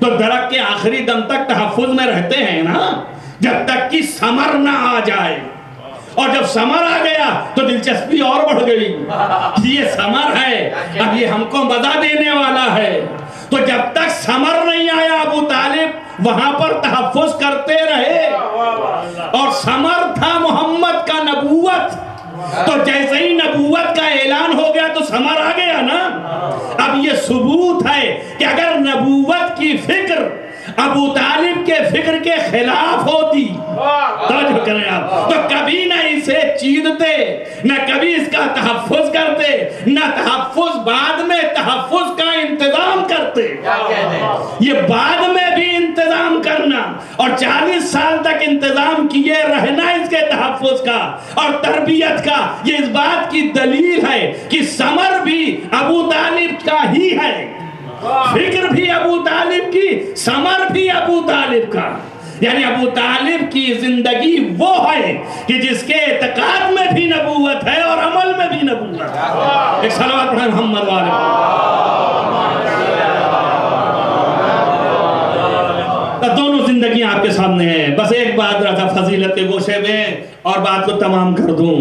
تو درخت کے آخری دم تک تحفظ میں رہتے ہیں نا، جب تک کہ ثمر نہ آ جائے. اور جب ثمر آ گیا تو دلچسپی اور بڑھ گئی. یہ ثمر ہے، اب یہ ہم کو مزہ دینے والا ہے. تو جب تک ثمر نہیں آیا ابو طالب وہاں پر تحفظ کرتے رہے. اور ثمر تھا محمد کا نبوت. تو جیسے ہی نبوت کا اعلان ہو گیا تو ثمر آ گیا نا. اب یہ ثبوت ہے کہ اگر نبوت کی فکر ابو طالب کے فکر کے خلاف ہوتی توجہ کریں آپ تو کبھی نہ اسے چیدتے، نہ کبھی اس کا تحفظ کرتے، نہ تحفظ بعد میں تحفظ کا انتظام کرتے. یہ بعد میں بھی انتظام کرنا اور 40 سال تک انتظام کیے رہنا اس کے تحفظ کا اور تربیت کا، یہ اس بات کی دلیل ہے کہ ثمر بھی ابو طالب کا ہی ہے. فکر بھی ابو طالب کی، ثمر بھی ابو طالب کا. یعنی ابو طالب کی زندگی وہ ہے کہ جس کے اعتقاد میں بھی نبوت ہے اور عمل میں بھی نبوت ہے. ایک صلوات پڑھیں محمد والے. دونوں زندگیاں آپ کے سامنے ہیں. بس ایک بات رہا فضیلت کے گوشے میں اور بات کو تمام کر دوں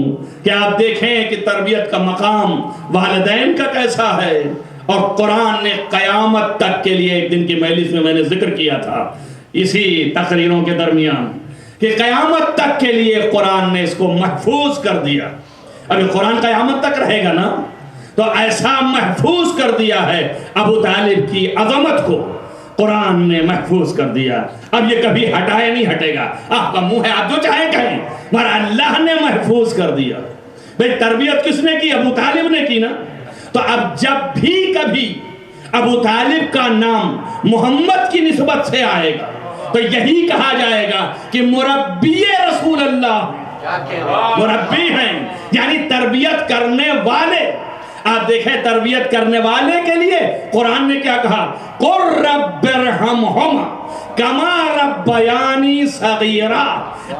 کہ آپ دیکھیں کہ تربیت کا مقام والدین کا کیسا ہے. اور قرآن نے قیامت تک کے لیے، ایک دن کی مجلس میں نے ذکر کیا تھا اسی تقریروں کے درمیان، کہ قیامت تک کے لیے قرآن نے اس کو محفوظ کر دیا. ابھی قرآن قیامت تک رہے گا نا، تو ایسا محفوظ کر دیا ہے. ابو طالب کی عظمت کو قرآن نے محفوظ کر دیا. اب یہ کبھی ہٹائے نہیں ہٹے گا. آپ کا منہ ہے آپ جو چاہیں کہیں، مگر اللہ نے محفوظ کر دیا. بھئی تربیت کس نے کی؟ ابو طالب نے کی نا. تو اب جب بھی کبھی ابو طالب کا نام محمد کی نسبت سے آئے گا تو یہی کہا جائے گا کہ مربی رسول اللہ، مربی ہیں یعنی تربیت کرنے والے. آپ دیکھیں تربیت کرنے والے کے لیے قرآن نے کیا کہا؟ قُلْ رَبِّ ارْحَمْهُمَا كَمَا رَبَّيَانِي صَغِيرًا.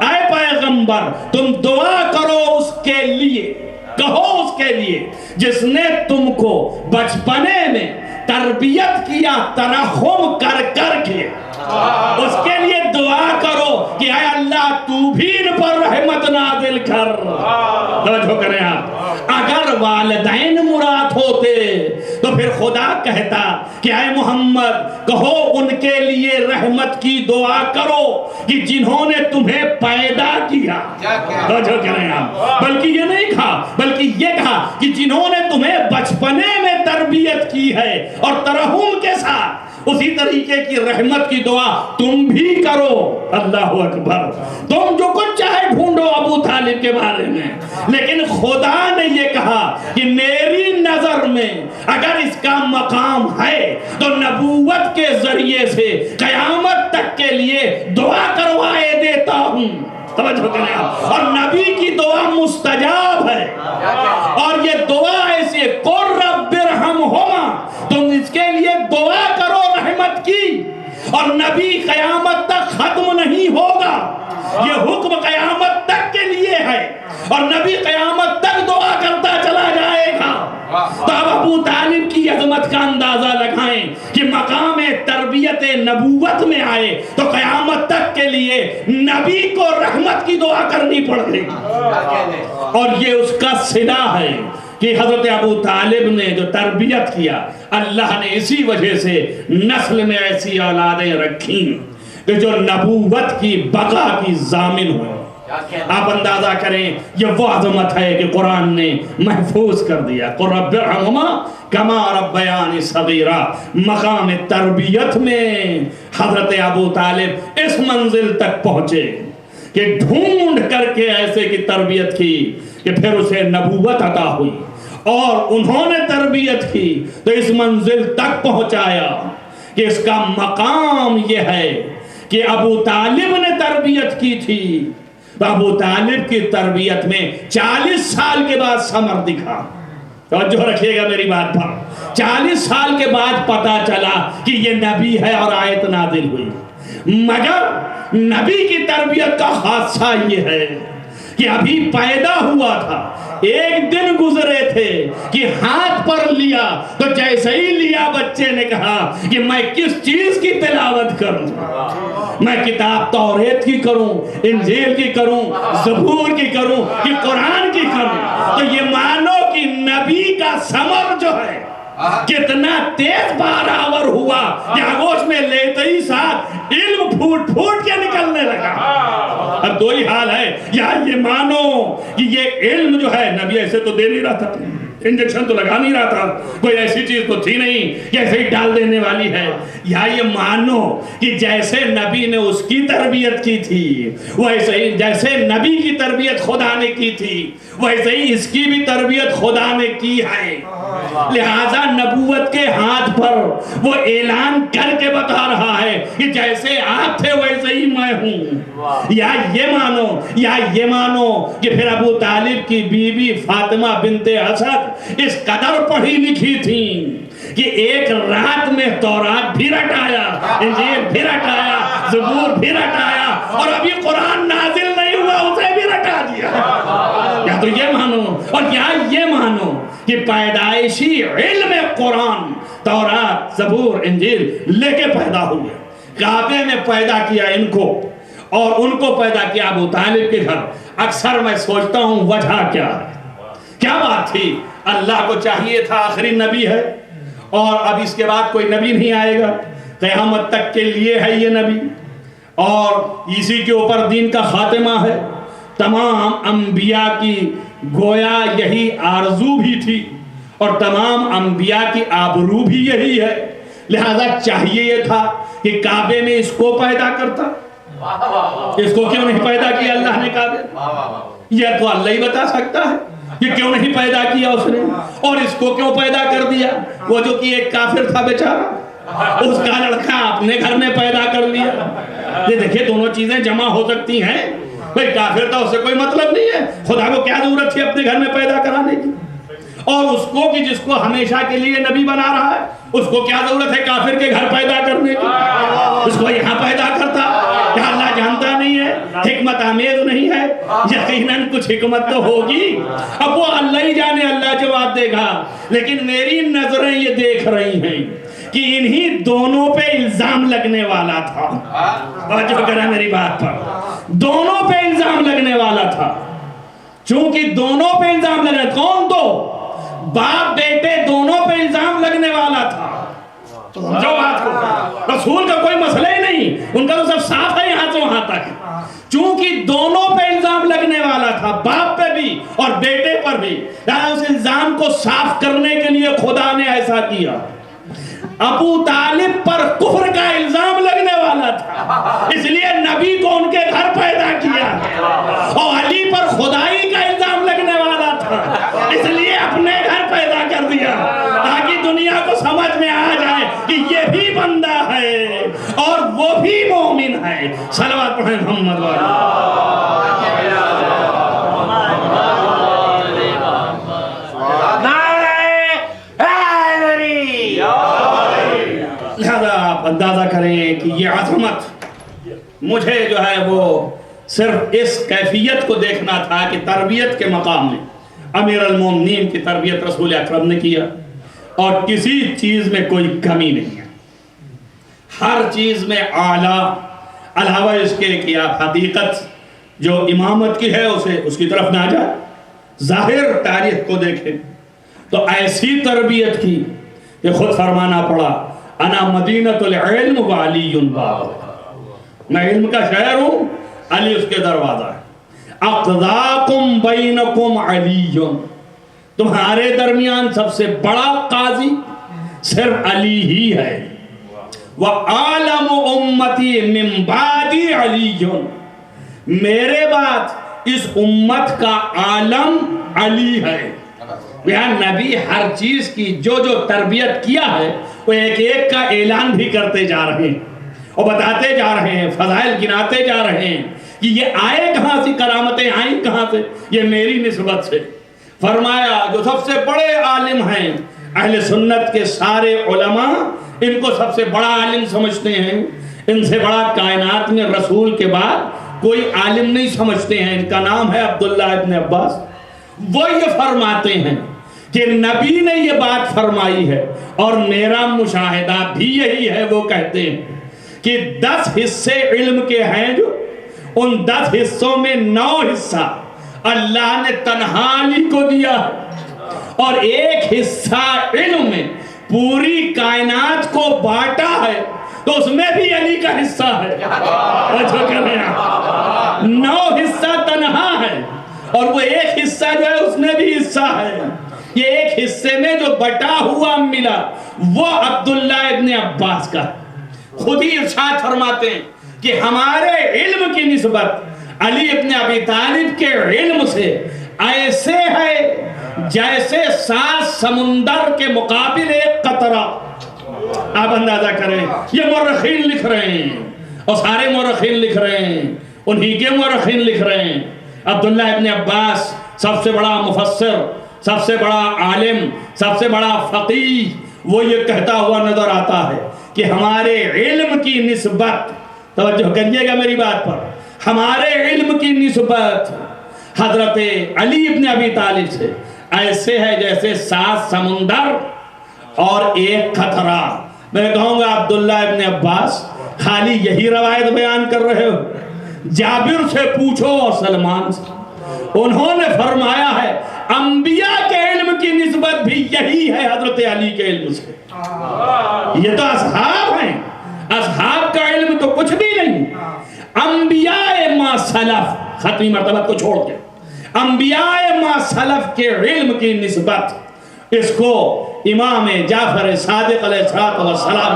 اے پیغمبر تم دعا کرو اس کے لیے، کہو اس کے لیے جس نے تم کو بچپنے میں تربیت کیا ترحم کر کر کے، اس کے لیے دعا کرو توجہ کریں آپ، اگر والدین مراد ہوتے تو پھر خدا کہتا کہ اے محمد کہو ان کے لیے رحمت کی دعا کرو کہ جنہوں نے تمہیں پیدا کیا. توجہ کریں آپ، بلکہ یہ نہیں کہا، بلکہ یہ کہا کہ جنہوں نے تمہیں بچپنے میں تربیت کی ہے اور ترحم کے ساتھ اسی طریقے کی رحمت کی دعا تم بھی کرو. اللہ اکبر. تم جو کچھ چاہے ڈھونڈو ابو طالب کے بارے میں، لیکن خدا نے یہ کہا کہ میری نظر میں اگر اس کا مقام ہے تو نبوت کے ذریعے سے قیامت تک کے لیے دعا کروائے دیتا ہوں. توجہ کریں آپ، اور نبی کی دعا مستجاب ہے، اور یہ دعا ایسی ہے قُلْ رَبِّ ارْحَمْهُمَا، تم اس کے لیے دعا کرو رحمت کی. اور نبی قیامت تک ختم نہیں ہوگا، یہ حکم قیامت تک کے لیے ہے، اور نبی قیامت تک دعا کرتا چلا جائے گا. تو اب ابو طالب کی عظمت کا اندازہ لگائیں کہ مقام تربیت نبوت میں آئے تو قیامت تک کے لیے نبی کو رحمت کی دعا کرنی پڑ گئی. اور یہ اس کا صلہ ہے کہ حضرت ابو طالب نے جو تربیت کیا، اللہ نے اسی وجہ سے نسل میں ایسی اولادیں رکھیں کہ جو نبوت کی بقا کی ضامن ہوئے. آپ اندازہ کریں یہ وہ عظمت ہے کہ قرآن نے محفوظ کر دیا. قُلْ رَبِّ ارْحَمْهُمَا كَمَا رَبَّيَانِي صَغِيرًا. مقام تربیت میں حضرت ابو طالب اس منزل تک پہنچے کہ ڈھونڈ کر کے ایسے کی تربیت کی کہ پھر اسے نبوت عطا ہوئی، اور انہوں نے تربیت کی تو اس منزل تک پہنچایا کہ اس کا مقام یہ ہے کہ ابو طالب نے تربیت کی تھی. تو ابو طالب کی تربیت میں 40 سال کے بعد ثمر دکھا. توجہ رکھیے گا میری بات پر. 40 سال کے بعد پتا چلا کہ یہ نبی ہے اور آیت نازل ہوئی. مگر نبی کی تربیت کا حادثہ یہ ہے کہ ابھی پیدا ہوا تھا، ایک دن گزرے تھے کہ ہاتھ پر لیا تو جیسے ہی لیا بچے نے کہا کہ میں کس چیز کی تلاوت کروں، میں کتاب توریت کی کروں، انجیل کی کروں، زبور کی کروں کہ قرآن کی کروں. تو یہ مانو کہ نبی کا ثمر جو ہے کتنا تیز بارآور ہوا کہ آغوش میں لیتے ہی ساتھ علم پھوٹ پھوٹ کے نکلنے لگا. اب دو ہی حال ہے، یا یہ مانو کہ یہ علم جو ہے نبی ایسے تو دے نہیں رہا تھا، انجیکشن تو لگا نہیں رہا تھا، کوئی ایسی چیز تو تھی نہیں کہ ایسے ہی ڈال دینے والی ہے. یا یہ مانو کہ جیسے نبی نے اس کی تربیت کی تھی ویسے ہی، جیسے نبی کی تربیت خدا نے کی تھی ویسے ہی اس کی بھی تربیت خدا نے کی ہے. لہذا نبوت کے ہاتھ پر وہ اعلان کر کے بتا رہا ہے کہ جیسے آپ تھے ویسے ہی میں ہوں. یا یہ مانو کہ پھر ابو طالب کی بیوی فاطمہ بنت اسد اس قدر پڑھی لکھی تھی کہ ایک رات میں تورات بھی رٹایا، انجیل بھی رٹایا، زبور بھی رٹایا، اور ابھی قرآن نازل نہیں ہوا اسے بھی رٹا دیا. یا تو یہ مانو، اور یا یہ مانو کہ پیدائشی علم قرآن، تورات، زبور، انجیل لے کے پیدا ہوئے. کعبے میں پیدا کیا ان کو، اور ان کو پیدا کیا ابو طالب کے گھر. اکثر میں سوچتا ہوں وجہ کیا ہے، کیا بات تھی؟ اللہ کو چاہیے تھا، آخری نبی ہے اور اب اس کے بعد کوئی نبی نہیں آئے گا، قیامت تک کے لیے ہے یہ نبی، اور اسی کے اوپر دین کا خاتمہ ہے. تمام انبیاء کی گویا یہی آرزو بھی تھی، اور تمام انبیاء کی آبرو بھی یہی ہے. لہذا چاہیے یہ تھا کہ کعبے میں اس کو پیدا کرتا. اس کو کیوں نہیں پیدا کیا اللہ نے کعبے؟ یہ تو اللہ ہی بتا سکتا ہے یہ کیوں نہیں پیدا کیا اس نے، اور اس کو کیوں پیدا کر دیا. وہ جو کہ ایک کافر تھا بیچارہ، اس کا لڑکا اپنے گھر میں پیدا کر لیا. یہ دیکھیں دونوں چیزیں جمع ہو سکتی ہیں. بھئی کافر تھا، اس سے کوئی مطلب نہیں ہے، خدا کو کیا ضرورت تھی اپنے گھر میں پیدا کرانے کی. اور اس کو کہ جس کو ہمیشہ کے لیے نبی بنا رہا ہے، اس کو کیا ضرورت ہے کافر کے گھر پیدا کرنے کی؟ اس کو یہاں پیدا کرتا. کیا اللہ جانتا نہیں ہے؟ حکمت آمیز نہیں ہے؟ یقیناً کچھ حکمت تو ہوگی. اب وہ اللہ ہی جانے، اللہ جواب دے گا. لیکن میری نظریں یہ دیکھ رہی ہیں کہ انہی دونوں پہ الزام لگنے والا تھا. توجہ کریں میری بات پر، دونوں پہ الزام لگنے والا تھا. چونکہ دونوں پہ الزام لگنے، کون تو باپ بیٹے دونوں پہ الزام لگنے والا تھا. تو سمجھو بات کو، رسول کا کوئی مسئلہ ہی نہیں، ان کا تو سب صاف ہے یہاں سے وہاں تک. چونکہ دونوں پہ الزام لگنے والا تھا، باپ پہ بھی اور بیٹے پر بھی، اس الزام کو صاف کرنے کے لیے خدا نے ایسا کیا. ابو طالب پر کفر کا الزام لگنے والا تھا، اس لیے نبی کو ان کے گھر پیدا کیا. اور علی پر خدائی کا الزام لگنے والا تھا، اس لیے اپنے گھر پیدا کر دیا، تاکہ دنیا کو سمجھ میں آ جائے کہ یہ بھی بندہ ہے اور وہ بھی مومن ہے. صلوات پڑھیں محمد لہذا آپ اندازہ کریں کہ یہ عظمت مجھے جو ہے وہ صرف اس کیفیت کو دیکھنا تھا کہ تربیت کے مقام میں امیر المومنین کی تربیت رسول اکرم نے کیا، اور کسی چیز میں کوئی کمی نہیں ہے، ہر چیز میں اعلیٰ. علاوہ اس کے کہ آپ حقیقت جو امامت کی ہے اس کی طرف نہ جائے، ظاہر تاریخ کو دیکھیں تو ایسی تربیت کی کہ خود فرمانا پڑا انا مدینۃ العلم وعلی باب، میں علم کا شہر ہوں، علی اس کے دروازہ ہے. اقضاکم بینکم علی، تمہارے درمیان سب سے بڑا قاضی صرف علی ہی ہے. وعالم امتی من بعدی علی، میرے بعد اس امت کا عالم علی ہے. یہاں نبی ہر چیز کی جو تربیت کیا ہے وہ ایک ایک کا اعلان بھی کرتے جا رہے ہیں اور بتاتے جا رہے ہیں، فضائل گناتے جا رہے ہیں کہ یہ آئے کہاں سے، کرامتیں آئیں کہاں سے، یہ میری نسبت سے. فرمایا جو سب سے بڑے عالم ہیں اہل سنت کے سارے علماء ان کو سب سے بڑا عالم سمجھتے ہیں، ان سے بڑا کائنات میں رسول کے بعد کوئی عالم نہیں سمجھتے ہیں. ان کا نام ہے عبداللہ ابن عباس. وہ یہ فرماتے ہیں کہ نبی نے یہ بات فرمائی ہے اور میرا مشاہدہ بھی یہی ہے. وہ کہتے ہیں کہ 10 حصے علم کے ہیں، جو ان 10 حصوں میں 9 حصہ اللہ نے تنہا علی کو دیا ہے، اور 1 حصہ علم میں پوری کائنات کو بانٹا ہے، تو اس میں بھی علی کا حصہ ہے. 9 حصہ تنہا ہے اور وہ 1 حصہ جو ہے اس میں بھی حصہ ہے. یہ 1 حصے میں جو بٹا ہوا ملا وہ عبداللہ ابن عباس کا. خود ہی ارشاد فرماتے ہیں کہ ہمارے علم کی نسبت علی ابن ابی طالب کے علم سے ایسے ہے جیسے 7 سمندر کے مقابل 1 قطرہ. آپ اندازہ کریں، یہ مورخین لکھ رہے ہیں اور سارے مورخین لکھ رہے ہیں، انہی کے مورخین لکھ رہے ہیں. عبداللہ ابن عباس سب سے بڑا مفسر، سب سے بڑا عالم، سب سے بڑا فقیہ، وہ یہ کہتا ہوا نظر آتا ہے کہ ہمارے علم کی نسبت، توجہ کریے گا میری بات پر، ہمارے علم کی نسبت حضرت علی ابن ابی طالب سے ایسے ہے جیسے 7 سمندر اور 1 قطرہ. میں کہوں گا عبداللہ ابن عباس خالی یہی روایت بیان کر رہے ہو؟ جابر سے پوچھو اور سلمان سے. انہوں نے فرمایا ہے انبیاء کے علم کی نسبت بھی یہی ہے حضرت علی کے علم سے. یہ تو اصحاب ہیں، اصحاب کا علم تو کچھ بھی نہیں. انبیاء ما سلف، ختمی مرتبہ کو چھوڑ کے، انبیاء ما سلف کے علم کی نسبت اس کو امام جعفر صادق علیہ السلام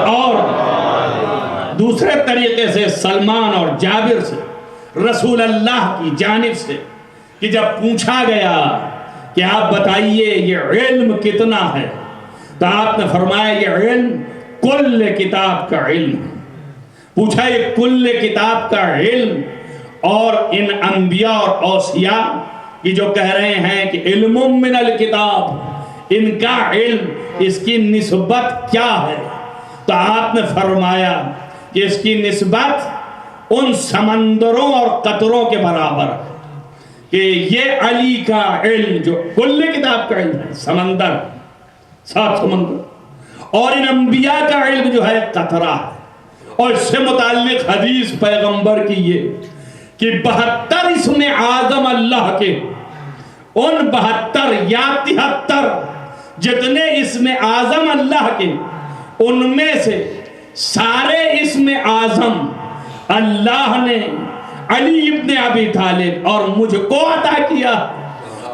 اور دوسرے طریقے سے سلمان اور جابر سے رسول اللہ کی جانب سے کہ جب پوچھا گیا کہ آپ بتائیے یہ علم کتنا ہے، تو آپ نے فرمایا یہ علم کل کتاب کا علم ہے. پوچھا یہ کل کتاب کا علم اور ان انبیاء اور اوصیاء کی جو کہہ رہے ہیں کہ علم من الکتاب، ان کا علم، اس کی نسبت کیا ہے؟ تو آپ نے فرمایا کہ اس کی نسبت ان سمندروں اور قطروں کے برابر ہے، کہ یہ علی کا علم جو کل کتاب کا علم ہے سمندر، 7 سمندر، اور ان انبیاء کا علم جو ہے قطرہ ہے. اور اس سے متعلق حدیث پیغمبر کی یہ کہ 72 اسم اعظم اللہ کے، ان 72 یا 73 جتنے اسم اعظم اللہ کے، ان میں سے سارے اسم اعظم اللہ نے علی ابن ابی طالب اور مجھ کو عطا کیا،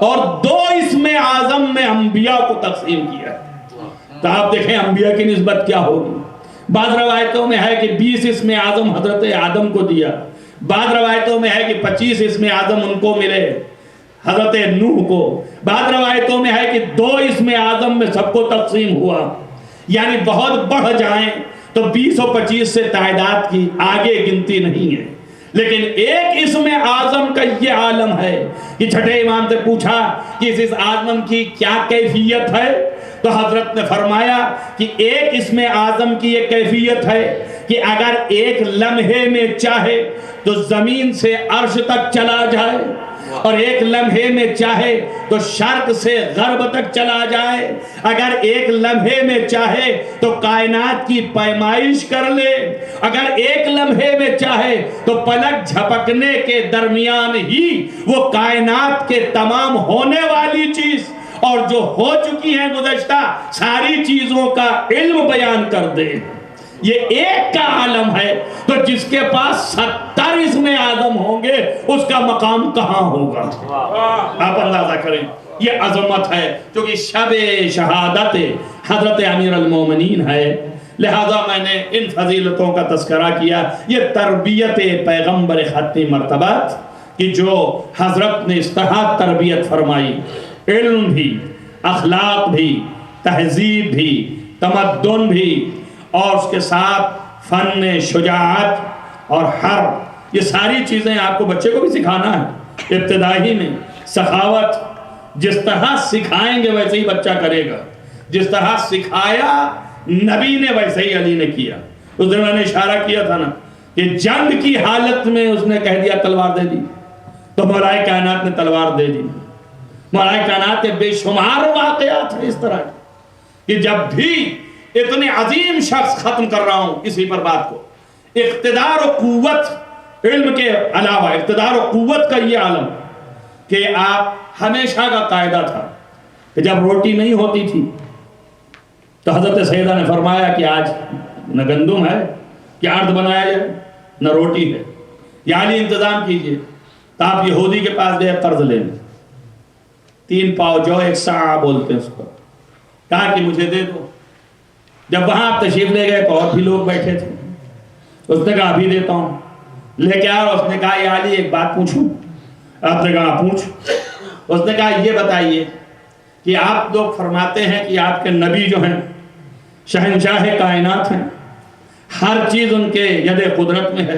اور 2 اسم اعظم میں انبیاء کو تقسیم کیا۔ تو آپ دیکھیں انبیاء کی نسبت کیا ہوگی۔ بعض روایتوں میں ہے کہ 20 اسم اعظم حضرت آدم کو دیا، بعض روایتوں میں ہے کہ 25 اسم اعظم ان کو ملے حضرت نوح کو، بعض روایتوں میں ہے کہ 2 اسم اعظم میں سب کو تقسیم ہوا، یعنی بہت بڑھ جائیں تو 20 اور 25 سے تعداد کی آگے گنتی نہیں ہے۔ لیکن ایک اسم اعظم کا یہ عالم ہے کہ چھٹے امام سے پوچھا کہ اس اعظم کی کیا کیفیت ہے، تو حضرت نے فرمایا کہ ایک اسم اعظم کی یہ کیفیت ہے کہ اگر ایک لمحے میں چاہے تو زمین سے عرش تک چلا جائے، اور ایک لمحے میں چاہے تو شرق سے غرب تک چلا جائے، اگر ایک لمحے میں چاہے تو کائنات کی پیمائش کر لے، اگر ایک لمحے میں چاہے تو پلک جھپکنے کے درمیان ہی وہ کائنات کے تمام ہونے والی چیز اور جو ہو چکی ہیں گزشتہ ساری چیزوں کا علم بیان کر دے۔ یہ ایک کا عالم ہے، تو جس کے پاس 70 اسم اعظم ہوں گے اس کا مقام کہاں ہوگا؟ آپ اندازہ کریں، یہ عظمت ہے، کیونکہ شب شہادت حضرت امیر المومنین ہے، لہذا میں نے ان فضیلتوں کا تذکرہ کیا۔ یہ تربیت پیغمبر ختم مرتبات کہ جو حضرت نے اس طرح تربیت فرمائی، علم بھی، اخلاق بھی، تہذیب بھی، تمدن بھی، اور اس کے ساتھ فن شجاعت اور حرب، یہ ساری چیزیں آپ کو بچے کو بھی سکھانا ہے۔ ابتدائی میں سخاوت جس طرح سکھائیں گے ویسے ہی بچہ کرے گا، جس طرح سکھایا نبی نے ویسے ہی علی نے کیا۔ اس دن میں نے اشارہ کیا تھا نا کہ جنگ کی حالت میں اس نے کہہ دیا تلوار دے دی، تو مولائے کائنات نے تلوار دے دی۔ مولائے کائنات کے بے شمار واقعات ہیں اس طرح کہ جب بھی اتنے عظیم شخص ختم کر رہا ہوں اسی پر بات کو، اقتدار و قوت، علم کے علاوہ اقتدار و قوت کا یہ عالم کہ آپ ہمیشہ کا قاعدہ تھا کہ جب روٹی نہیں ہوتی تھی تو حضرت سیدہ نے فرمایا کہ آج نہ گندم ہے کہ آرد بنایا جائے، نہ روٹی ہے، یا علی انتظام کیجئے۔ تو آپ یہودی کے پاس گئے قرض لینے، 3 پاؤ جو 1 ساعہ بولتے ہیں اس کو، کہا کہ مجھے دے دو۔ جب وہاں آپ تشریف لے گئے تو اور بھی لوگ بیٹھے تھے، اس نے کہا ابھی دیتا ہوں، لے کے آیا، اس نے کہا یا علی ایک بات پوچھوں؟ آپ نے کہا پوچھ۔ اس نے کہا یہ بتائیے کہ آپ لوگ فرماتے ہیں کہ آپ کے نبی جو ہیں شہنشاہ کائنات ہیں، ہر چیز ان کے ید قدرت میں ہے،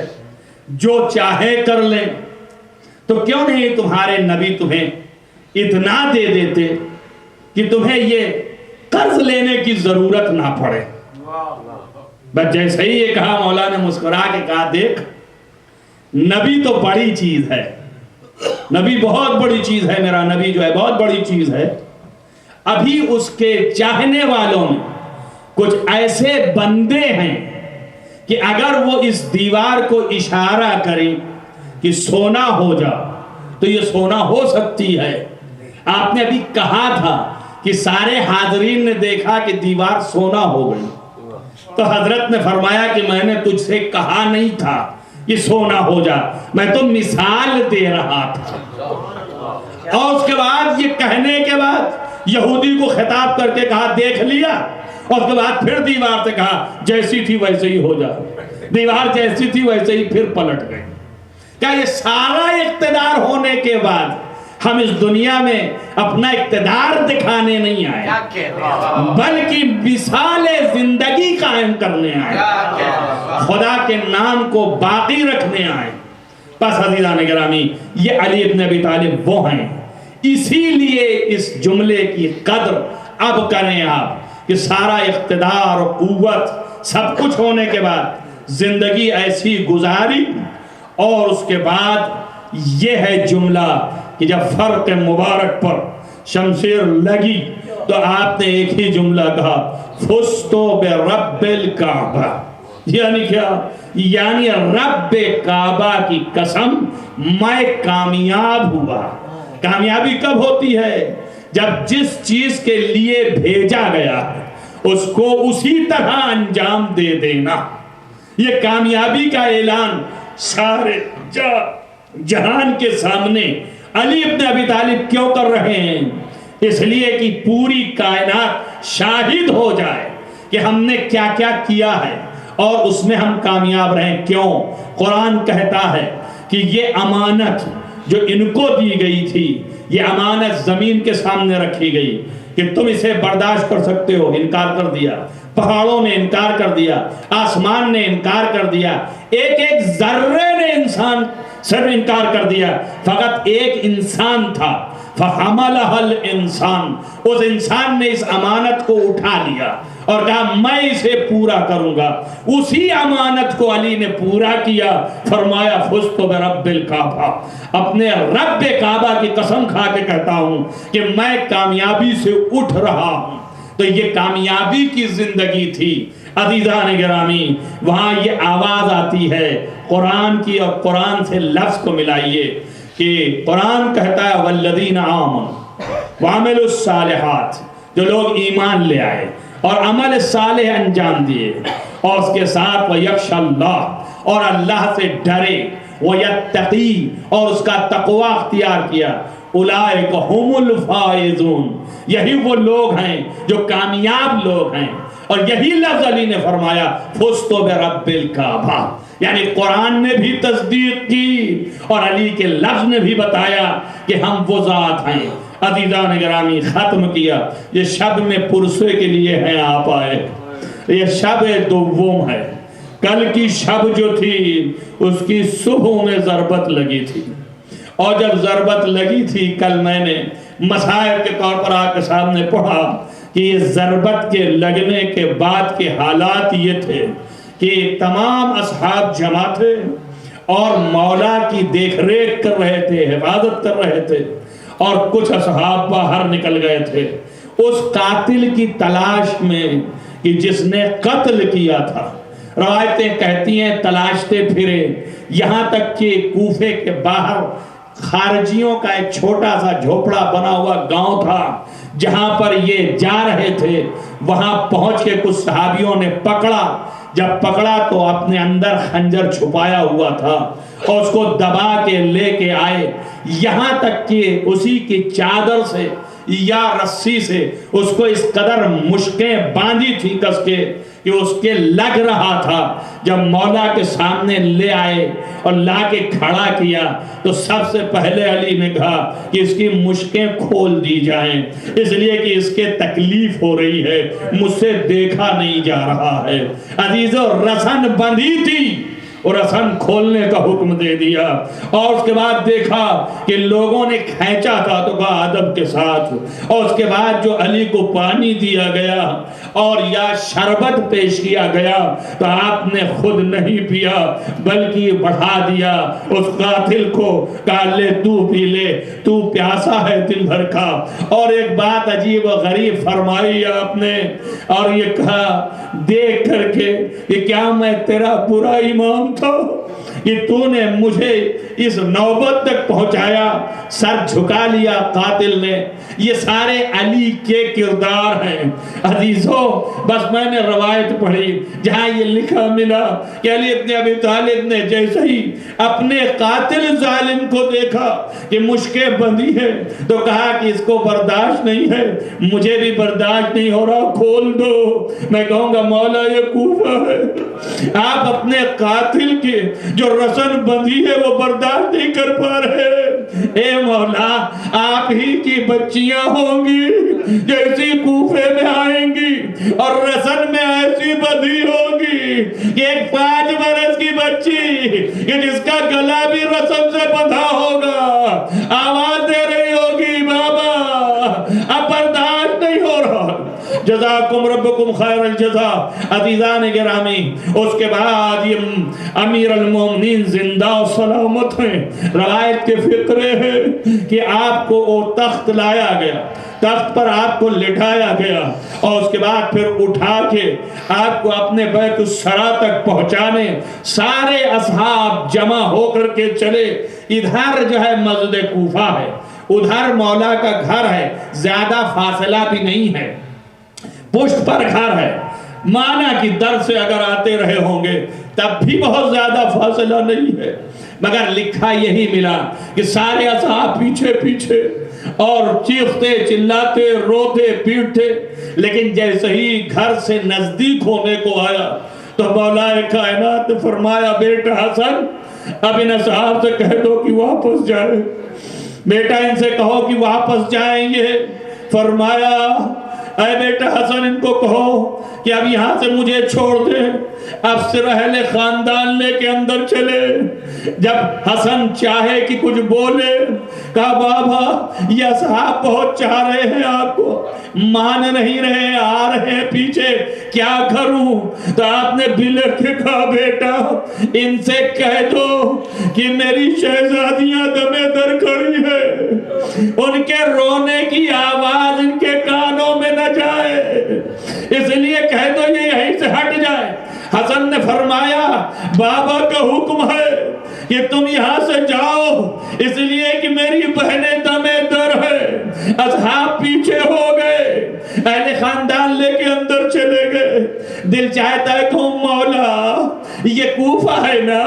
جو چاہے کر لیں، تو کیوں نہیں تمہارے نبی تمہیں اتنا دے دیتے کہ تمہیں یہ قرض لینے کی ضرورت نہ پڑے؟ بس جیسے ہی یہ کہا مولا نے مسکرا کے کہا دیکھ، نبی تو بڑی چیز ہے، نبی بہت بڑی چیز ہے، میرا نبی جو ہے بہت بڑی چیز ہے، ابھی اس کے چاہنے والوں میں کچھ ایسے بندے ہیں کہ اگر وہ اس دیوار کو اشارہ کریں کہ سونا ہو جا تو یہ سونا ہو سکتی ہے۔ آپ نے ابھی کہا تھا کہ سارے حاضرین نے دیکھا کہ دیوار سونا ہو گئی، تو حضرت نے فرمایا کہ میں نے تجھ سے کہا نہیں تھا کہ سونا ہو جا، میں تو مثال دے رہا تھا۔ اور اس کے بعد یہ کہنے کے بعد یہودی کو خطاب کر کے کہا دیکھ لیا، اور اس کے بعد پھر دیوار سے کہا جیسی تھی ویسے ہی ہو جا۔ دیوار جیسی تھی ویسے ہی پھر پلٹ گئی۔ کیا یہ سارا اقتدار ہونے کے بعد ہم اس دنیا میں اپنا اقتدار دکھانے نہیں آئے، بلکہ مثال زندگی قائم کرنے آئے، خدا کے نام کو باقی رکھنے آئے۔ بس عزیزان گرامی، یہ علی ابن ابی طالب وہ ہیں، اسی لیے اس جملے کی قدر اب کریں آپ کہ سارا اقتدار و قوت سب کچھ ہونے کے بعد زندگی ایسی گزاری، اور اس کے بعد یہ ہے جملہ کہ جب فرق مبارک پر شمشیر لگی تو آپ نے ایک ہی جملہ کہا فستو برب الکعبہ، یعنی کیا؟ یعنی رب کعبہ کی قسم میں کامیاب ہوا۔ کامیابی کب ہوتی ہے؟ جب جس چیز کے لیے بھیجا گیا ہے اس کو اسی طرح انجام دے دینا۔ یہ کامیابی کا اعلان سارے جہان کے سامنے علی ابن ابی طالب کیوں کر رہے ہیں؟ اس لیے کہ پوری کائنات شاہد ہو جائے کہ ہم نے کیا کیا کیا ہے اور اس میں ہم کامیاب رہیں۔ کیوں؟ قرآن کہتا ہے کہ یہ امانت جو ان کو دی گئی تھی، یہ امانت زمین کے سامنے رکھی گئی کہ تم اسے برداشت کر سکتے ہو، انکار کر دیا۔ پہاڑوں نے انکار کر دیا، آسمان نے انکار کر دیا، ایک ایک ذرے نے انسان سب انکار کر دیا۔ فقط ایک انسان تھا، فحملها الانسان، اس انسان نے اس امانت کو اٹھا لیا اور کہا میں اسے پورا کروں گا۔ اسی امانت کو علی نے پورا کیا۔ فرمایا فزت برب الکعبہ، اپنے رب کعبہ کی قسم کھا کے کہتا ہوں کہ میں کامیابی سے اٹھ رہا ہوں۔ تو یہ کامیابی کی زندگی تھی۔ عزیزان گرامی، وہاں یہ آواز آتی ہے قرآن کی، اور قرآن سے لفظ کو ملائیے کہ قرآن کہتا ہے والذین آمنوا وعملوا الصالحات، جو لوگ ایمان لے آئے اور عمل صالح انجام دیے، اور اس کے ساتھ وَيَخْشَى اللَّهَ، اور اللہ سے ڈرے، وَيَتَّقِي، اور اس کا تقوی اختیار کیا، اولئک ھم الفائزون، یہی وہ لوگ ہیں جو کامیاب لوگ ہیں۔ اور یہی لفظ علی نے فرمایا فزت برب الکعبہ، یعنی قرآن نے بھی تصدیق کی اور علی کے لفظ نے بھی بتایا کہ ہم وہ ذات ہیں۔ عزیزان گرامی، ختم کیا، یہ شب میں پرسے کے لیے ہیں آپ آئے، یہ شب دوم ہے۔ کل کی شب جو تھی اس کی صبح میں ضربت لگی تھی، اور جب ضربت لگی تھی کل میں نے مسائل کے طور پر آپ کے سامنے پڑھا کہ یہ ضربت کے لگنے کے بعد کے حالات یہ تھے کہ تمام اصحاب جمع تھے اور مولا کی دیکھ ریکھ کر رہے تھے، حفاظت کر رہے تھے، اور کچھ اصحاب باہر نکل گئے تھے اس قاتل کی تلاش میں کہ جس نے قتل کیا تھا۔ روایتیں کہتی ہیں تلاشتے پھرے یہاں تک کہ کوفے کے باہر خارجیوں کا ایک چھوٹا سا جھوپڑا بنا ہوا گاؤں تھا جہاں پر یہ جا رہے تھے۔ وہاں پہنچ کے کچھ صحابیوں نے پکڑا، جب پکڑا تو اپنے اندر خنجر چھپایا ہوا تھا اور اس کو دبا کے لے کے آئے، یہاں تک کہ اسی کی چادر سے یا رسی سے اس کو اس قدر مشکیں باندھی تھی کس کے کہ اس کے لگ رہا تھا۔ جب مولا کے سامنے لے آئے اور لا کے کھڑا کیا تو سب سے پہلے علی نے کہا کہ اس کی مشکیں کھول دی جائیں، اس لیے کہ اس کے تکلیف ہو رہی ہے، مجھ سے دیکھا نہیں جا رہا ہے۔ عزیزو، رسن بندھی تھی اور رسن کھولنے کا حکم دے دیا، اور اس کے بعد دیکھا کہ لوگوں نے کھینچا تھا تو کہا ادب کے ساتھ، اور اس کے بعد جو علی کو پانی دیا گیا اور یا شربت پیش کیا گیا تو آپ نے خود نہیں پیا بلکہ بڑھا دیا اس قاتل کو، کہا لے تو پی لے، تو پیاسا ہے دل بھر کا۔ اور ایک بات عجیب و غریب فرمائی آپ نے اور یہ کہا دیکھ کر کے کہ کیا میں تیرا برا امام تھا کہ تو نے مجھے اس نوبت تک پہنچایا؟ سر جھکا لیا قاتل نے۔ یہ سارے علی کے کردار ہیں عزیزو۔ بس میں نے روایت پڑھی جہاں یہ لکھا ملا کہ علی ابن ابی طالب نے جیسے ہی اپنے قاتل ظالم کو دیکھا کہ مشکیں بندھی ہے تو کہا کہ اس کو برداشت نہیں ہے، مجھے بھی برداشت نہیں ہو رہا، کھول دو۔ میں کہوں گا مولا یہ کوفہ ہے، آپ اپنے قاتل کے جو رسن بندھی ہے وہ برداشت نہیں کر پا رہے۔ اے مولا، آپ ہی کی بچیاں ہوں گی جو اسی کوفے میں آئیں گی اور رسن میں ایسی بندھی ہوگی کہ ایک 5 برس کی بچی کہ جس کا گلا بھی رسن سے بندھا ہوگا آواز دے رہی ہوگی بابا اب برداشت نہیں ہو رہا۔ جزاکم ربکم خیر الجزا۔ عزیزان گرامی، اس کے بعد یہ امیر المومنین زندہ و سلامت ہیں۔ روایت کے فقرے ہیں کہ آپ کو وہ تخت لایا گیا تخت پر آپ کو لٹایا گیا اور اس کے بعد پھر اٹھا کے آپ کو اپنے بیت السرا تک پہنچانے سارے اصحاب جمع ہو کر کے چلے. ادھر جو ہے مسجد کوفہ ہے، ادھر مولا کا گھر ہے، زیادہ فاصلہ بھی نہیں ہے، پشت پر گھر ہے. مانا کہ در سے اگر آتے رہے ہوں گے تب بھی بہت زیادہ فاصلہ نہیں ہے، مگر لکھا یہی ملا کہ سارے اصحاب پیچھے پیچھے اور چیختے چلاتے روتے پیٹتے. لیکن جیسے ہی گھر سے نزدیک ہونے کو آیا تو مولا کائنات نے فرمایا بیٹا حسن اب ان اصحاب سے کہہ دو کہ واپس جائے. بیٹا ان سے کہو کہ واپس جائیں گے. فرمایا اے بیٹا حسن ان کو کہو کہ اب یہاں سے مجھے چھوڑ دے، اب صرف اہل خاندان لے کے اندر چلے. جب حسن چاہے کہ کچھ بولے، کہا بابا یہ اصحاب بہت چاہ رہے ہیں آپ کو، مان نہیں رہے، آ رہے ہیں پیچھے، کیا کروں؟ تو آپ نے بلک کے کہا بیٹا ان سے کہہ دو کہ میری شہزادیاں دمے در کھڑی ہے، ان کے رونے کی آواز ان کے کانوں میں نہ جائے، اس لیے کہہ دو یہ یہیں سے ہٹ جائے. حسن نے فرمایا بابا کا حکم ہے کہ تم یہاں سے جاؤ، اس لیے کہ میری بہنیں دمے در ہے. اصحاب پیچھے ہو گئے، اہل خاندان لے کے اندر چلے گئے. دل چاہتا ہے کہ مولا یہ کوفہ ہے نا،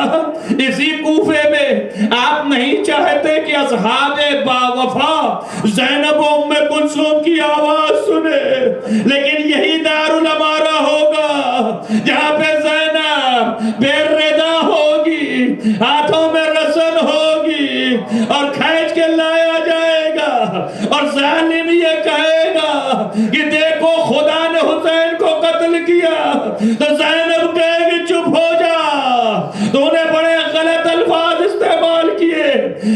اسی کوفے میں آپ نہیں چاہتے کہ اصحاب باوفا زینب و ام کلثوم کی آواز سنے، لیکن یہی دارالامارہ ہوگا جہاں پہ زینب بے ردا ہوگی، ہاتھوں میں رسن ہوگی اور کھینچ کے لایا جائے گا اور ظالم یہ کہے گا کہ دیکھو خدا نے حسین کو قتل کیا، تو زینب کہے گی چپ ہو جا، تو نے بڑے غلط الفاظ استعمال کیے.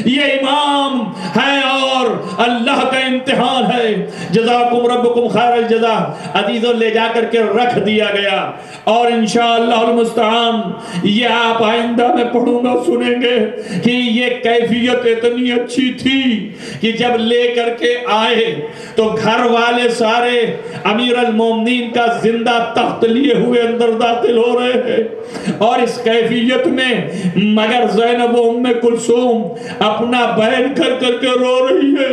یہ امام ہے اور اللہ کا امتحان ہے. جزاکم ربکم خیر الجزا. عزیزوں لے جا کر کے رکھ دیا گیا اور انشاءاللہ المستعان یہ آپ آئندہ میں پڑھوں گا سنیں گے کہ یہ کیفیت اتنی اچھی تھی کہ جب لے کر کے آئے تو گھر والے سارے امیر المومنین کا زندہ تخت لیے ہوئے اندر داخل ہو رہے ہیں اور اس کیفیت میں مگر زینب و ام کلثوم اپنا بہن کر کر کے رو رہی ہے،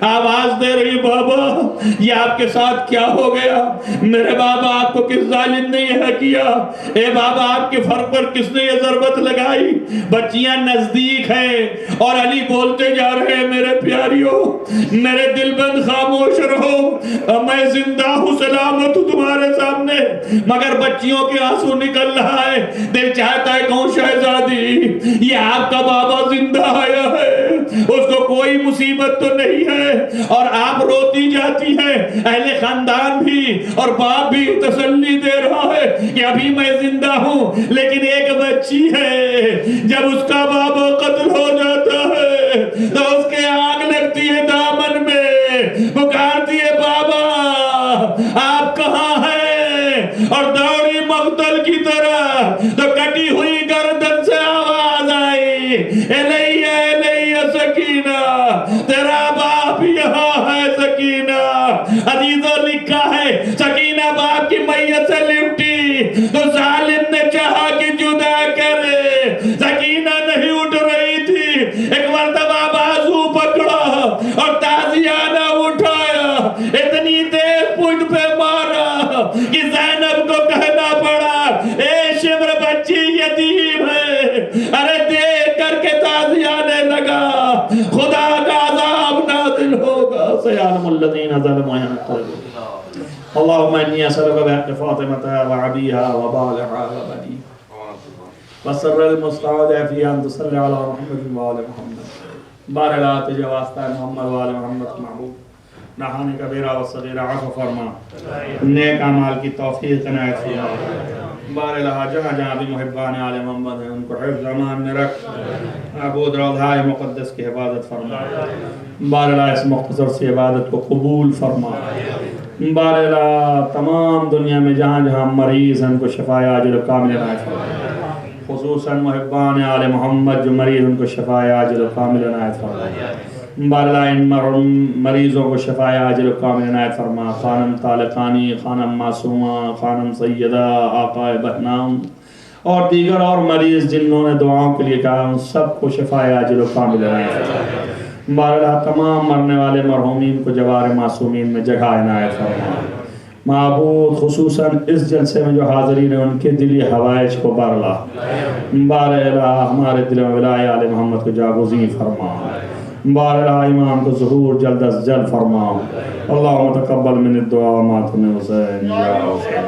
آواز دے رہی بابا یہ آپ کے ساتھ کیا ہو گیا؟ میرے بابا آپ کو کس ظالم نے یہ کیا؟ اے بابا آپ کے فر پر کس نے یہ ضربت لگائی؟ بچیاں نزدیک ہیں اور علی بولتے جا رہے ہیں میرے پیاریوں میرے دل بند خاموش رہو، میں زندہ ہوں سلامت ہوں تمہارے سامنے، مگر بچیوں کے آنسو نکل رہا ہے. دل چاہتا ہے کہوں شہزادی یہ آپ کا بابا زندہ آیا ہے، اس کو کوئی مصیبت تو نہیں ہے اور آپ روتی جاتی ہیں. اہل خاندان بھی اور باپ بھی تسلی دے رہا ہے کہ ابھی میں زندہ ہوں، لیکن ایک بچی ہے جب اس کا بابا قتل ہو جاتا ہے تو اس کے آگ لگتی ہے دامن میں، پکارتی ہے بابا آپ کہاں ہیں؟ اور دوڑی مقتل کی طرح تو کٹی ہوئی گردن سے آواز آئی الیہ الیہ سکینہ، تیرا باپ یہاں ہے سکینہ. عزیزوں لکھا ہے سکینہ باپ کی میت سے لپٹی تو ظالم نے چاہا کہ جدا کرے، سکینہ نہیں اٹھ رہی تھی، ایک مرتبہ بازو پکڑا اور تازیانہ اٹھایا، اتنی تیز پشت پہ مارا کہ زینب کو کہنا پڑا اے شمر بچی یتیم ہے. ارے دیکھ کر کے تازیانے لگا خدا کا عذاب نازل ہوگا. سیعلم الذین ظلموا اللهم انی اسألک بحق فاطمة وعبیها وبالها وبنیها وسر المستودع فی ان تصلی علی محمد وآل محمد بارلات جواسطہ محمد وآل محمد محبوب نحانی کبیرہ و صغیرہ عفو فرما، نیک اعمال کی توفیق عنایت فرما. بارلہا جہاں جہاں بھی محبان آل محمد ہیں ان کو حفظ امان میں رکھ، عبود روضہ مقدس کی حفاظت فرما. بارلہا اس مختصر سی عبادت کو قبول فرما. بارلہا تمام دنیا میں جہاں جہاں مریض ہیں ان کو شفاء عاجل و کامل عنایت فرما، خصوصاً محبان آل محمد جو مریض ان کو شفاء عاجل و کامل عنایت فرما. بارلا ان مریضوں کو شفائے عاجل و کامل عنایت فرما. خانم طالقانی، خانم معصومہ، خانم سیدہ، آقا بہنام اور دیگر اور مریض جنہوں نے دعاؤں کے لیے کہا ان سب کو شفائے عاجل و کامل عنایت فرما. بارلا تمام مرنے والے مرحومین کو جوار معصومین میں جگہ عنایت فرما. معبود خصوصاً اس جلسے میں جو حاضرین ہیں ان کے دلی حوائج کو بارلا بارلا ہمارے دل میں ولائے آل محمد کو جاگزین فرما. بارلا امام کو ظہور جلد از جلد فرما. اللہم تقبل من الدعا ماتم حسین یا حسین.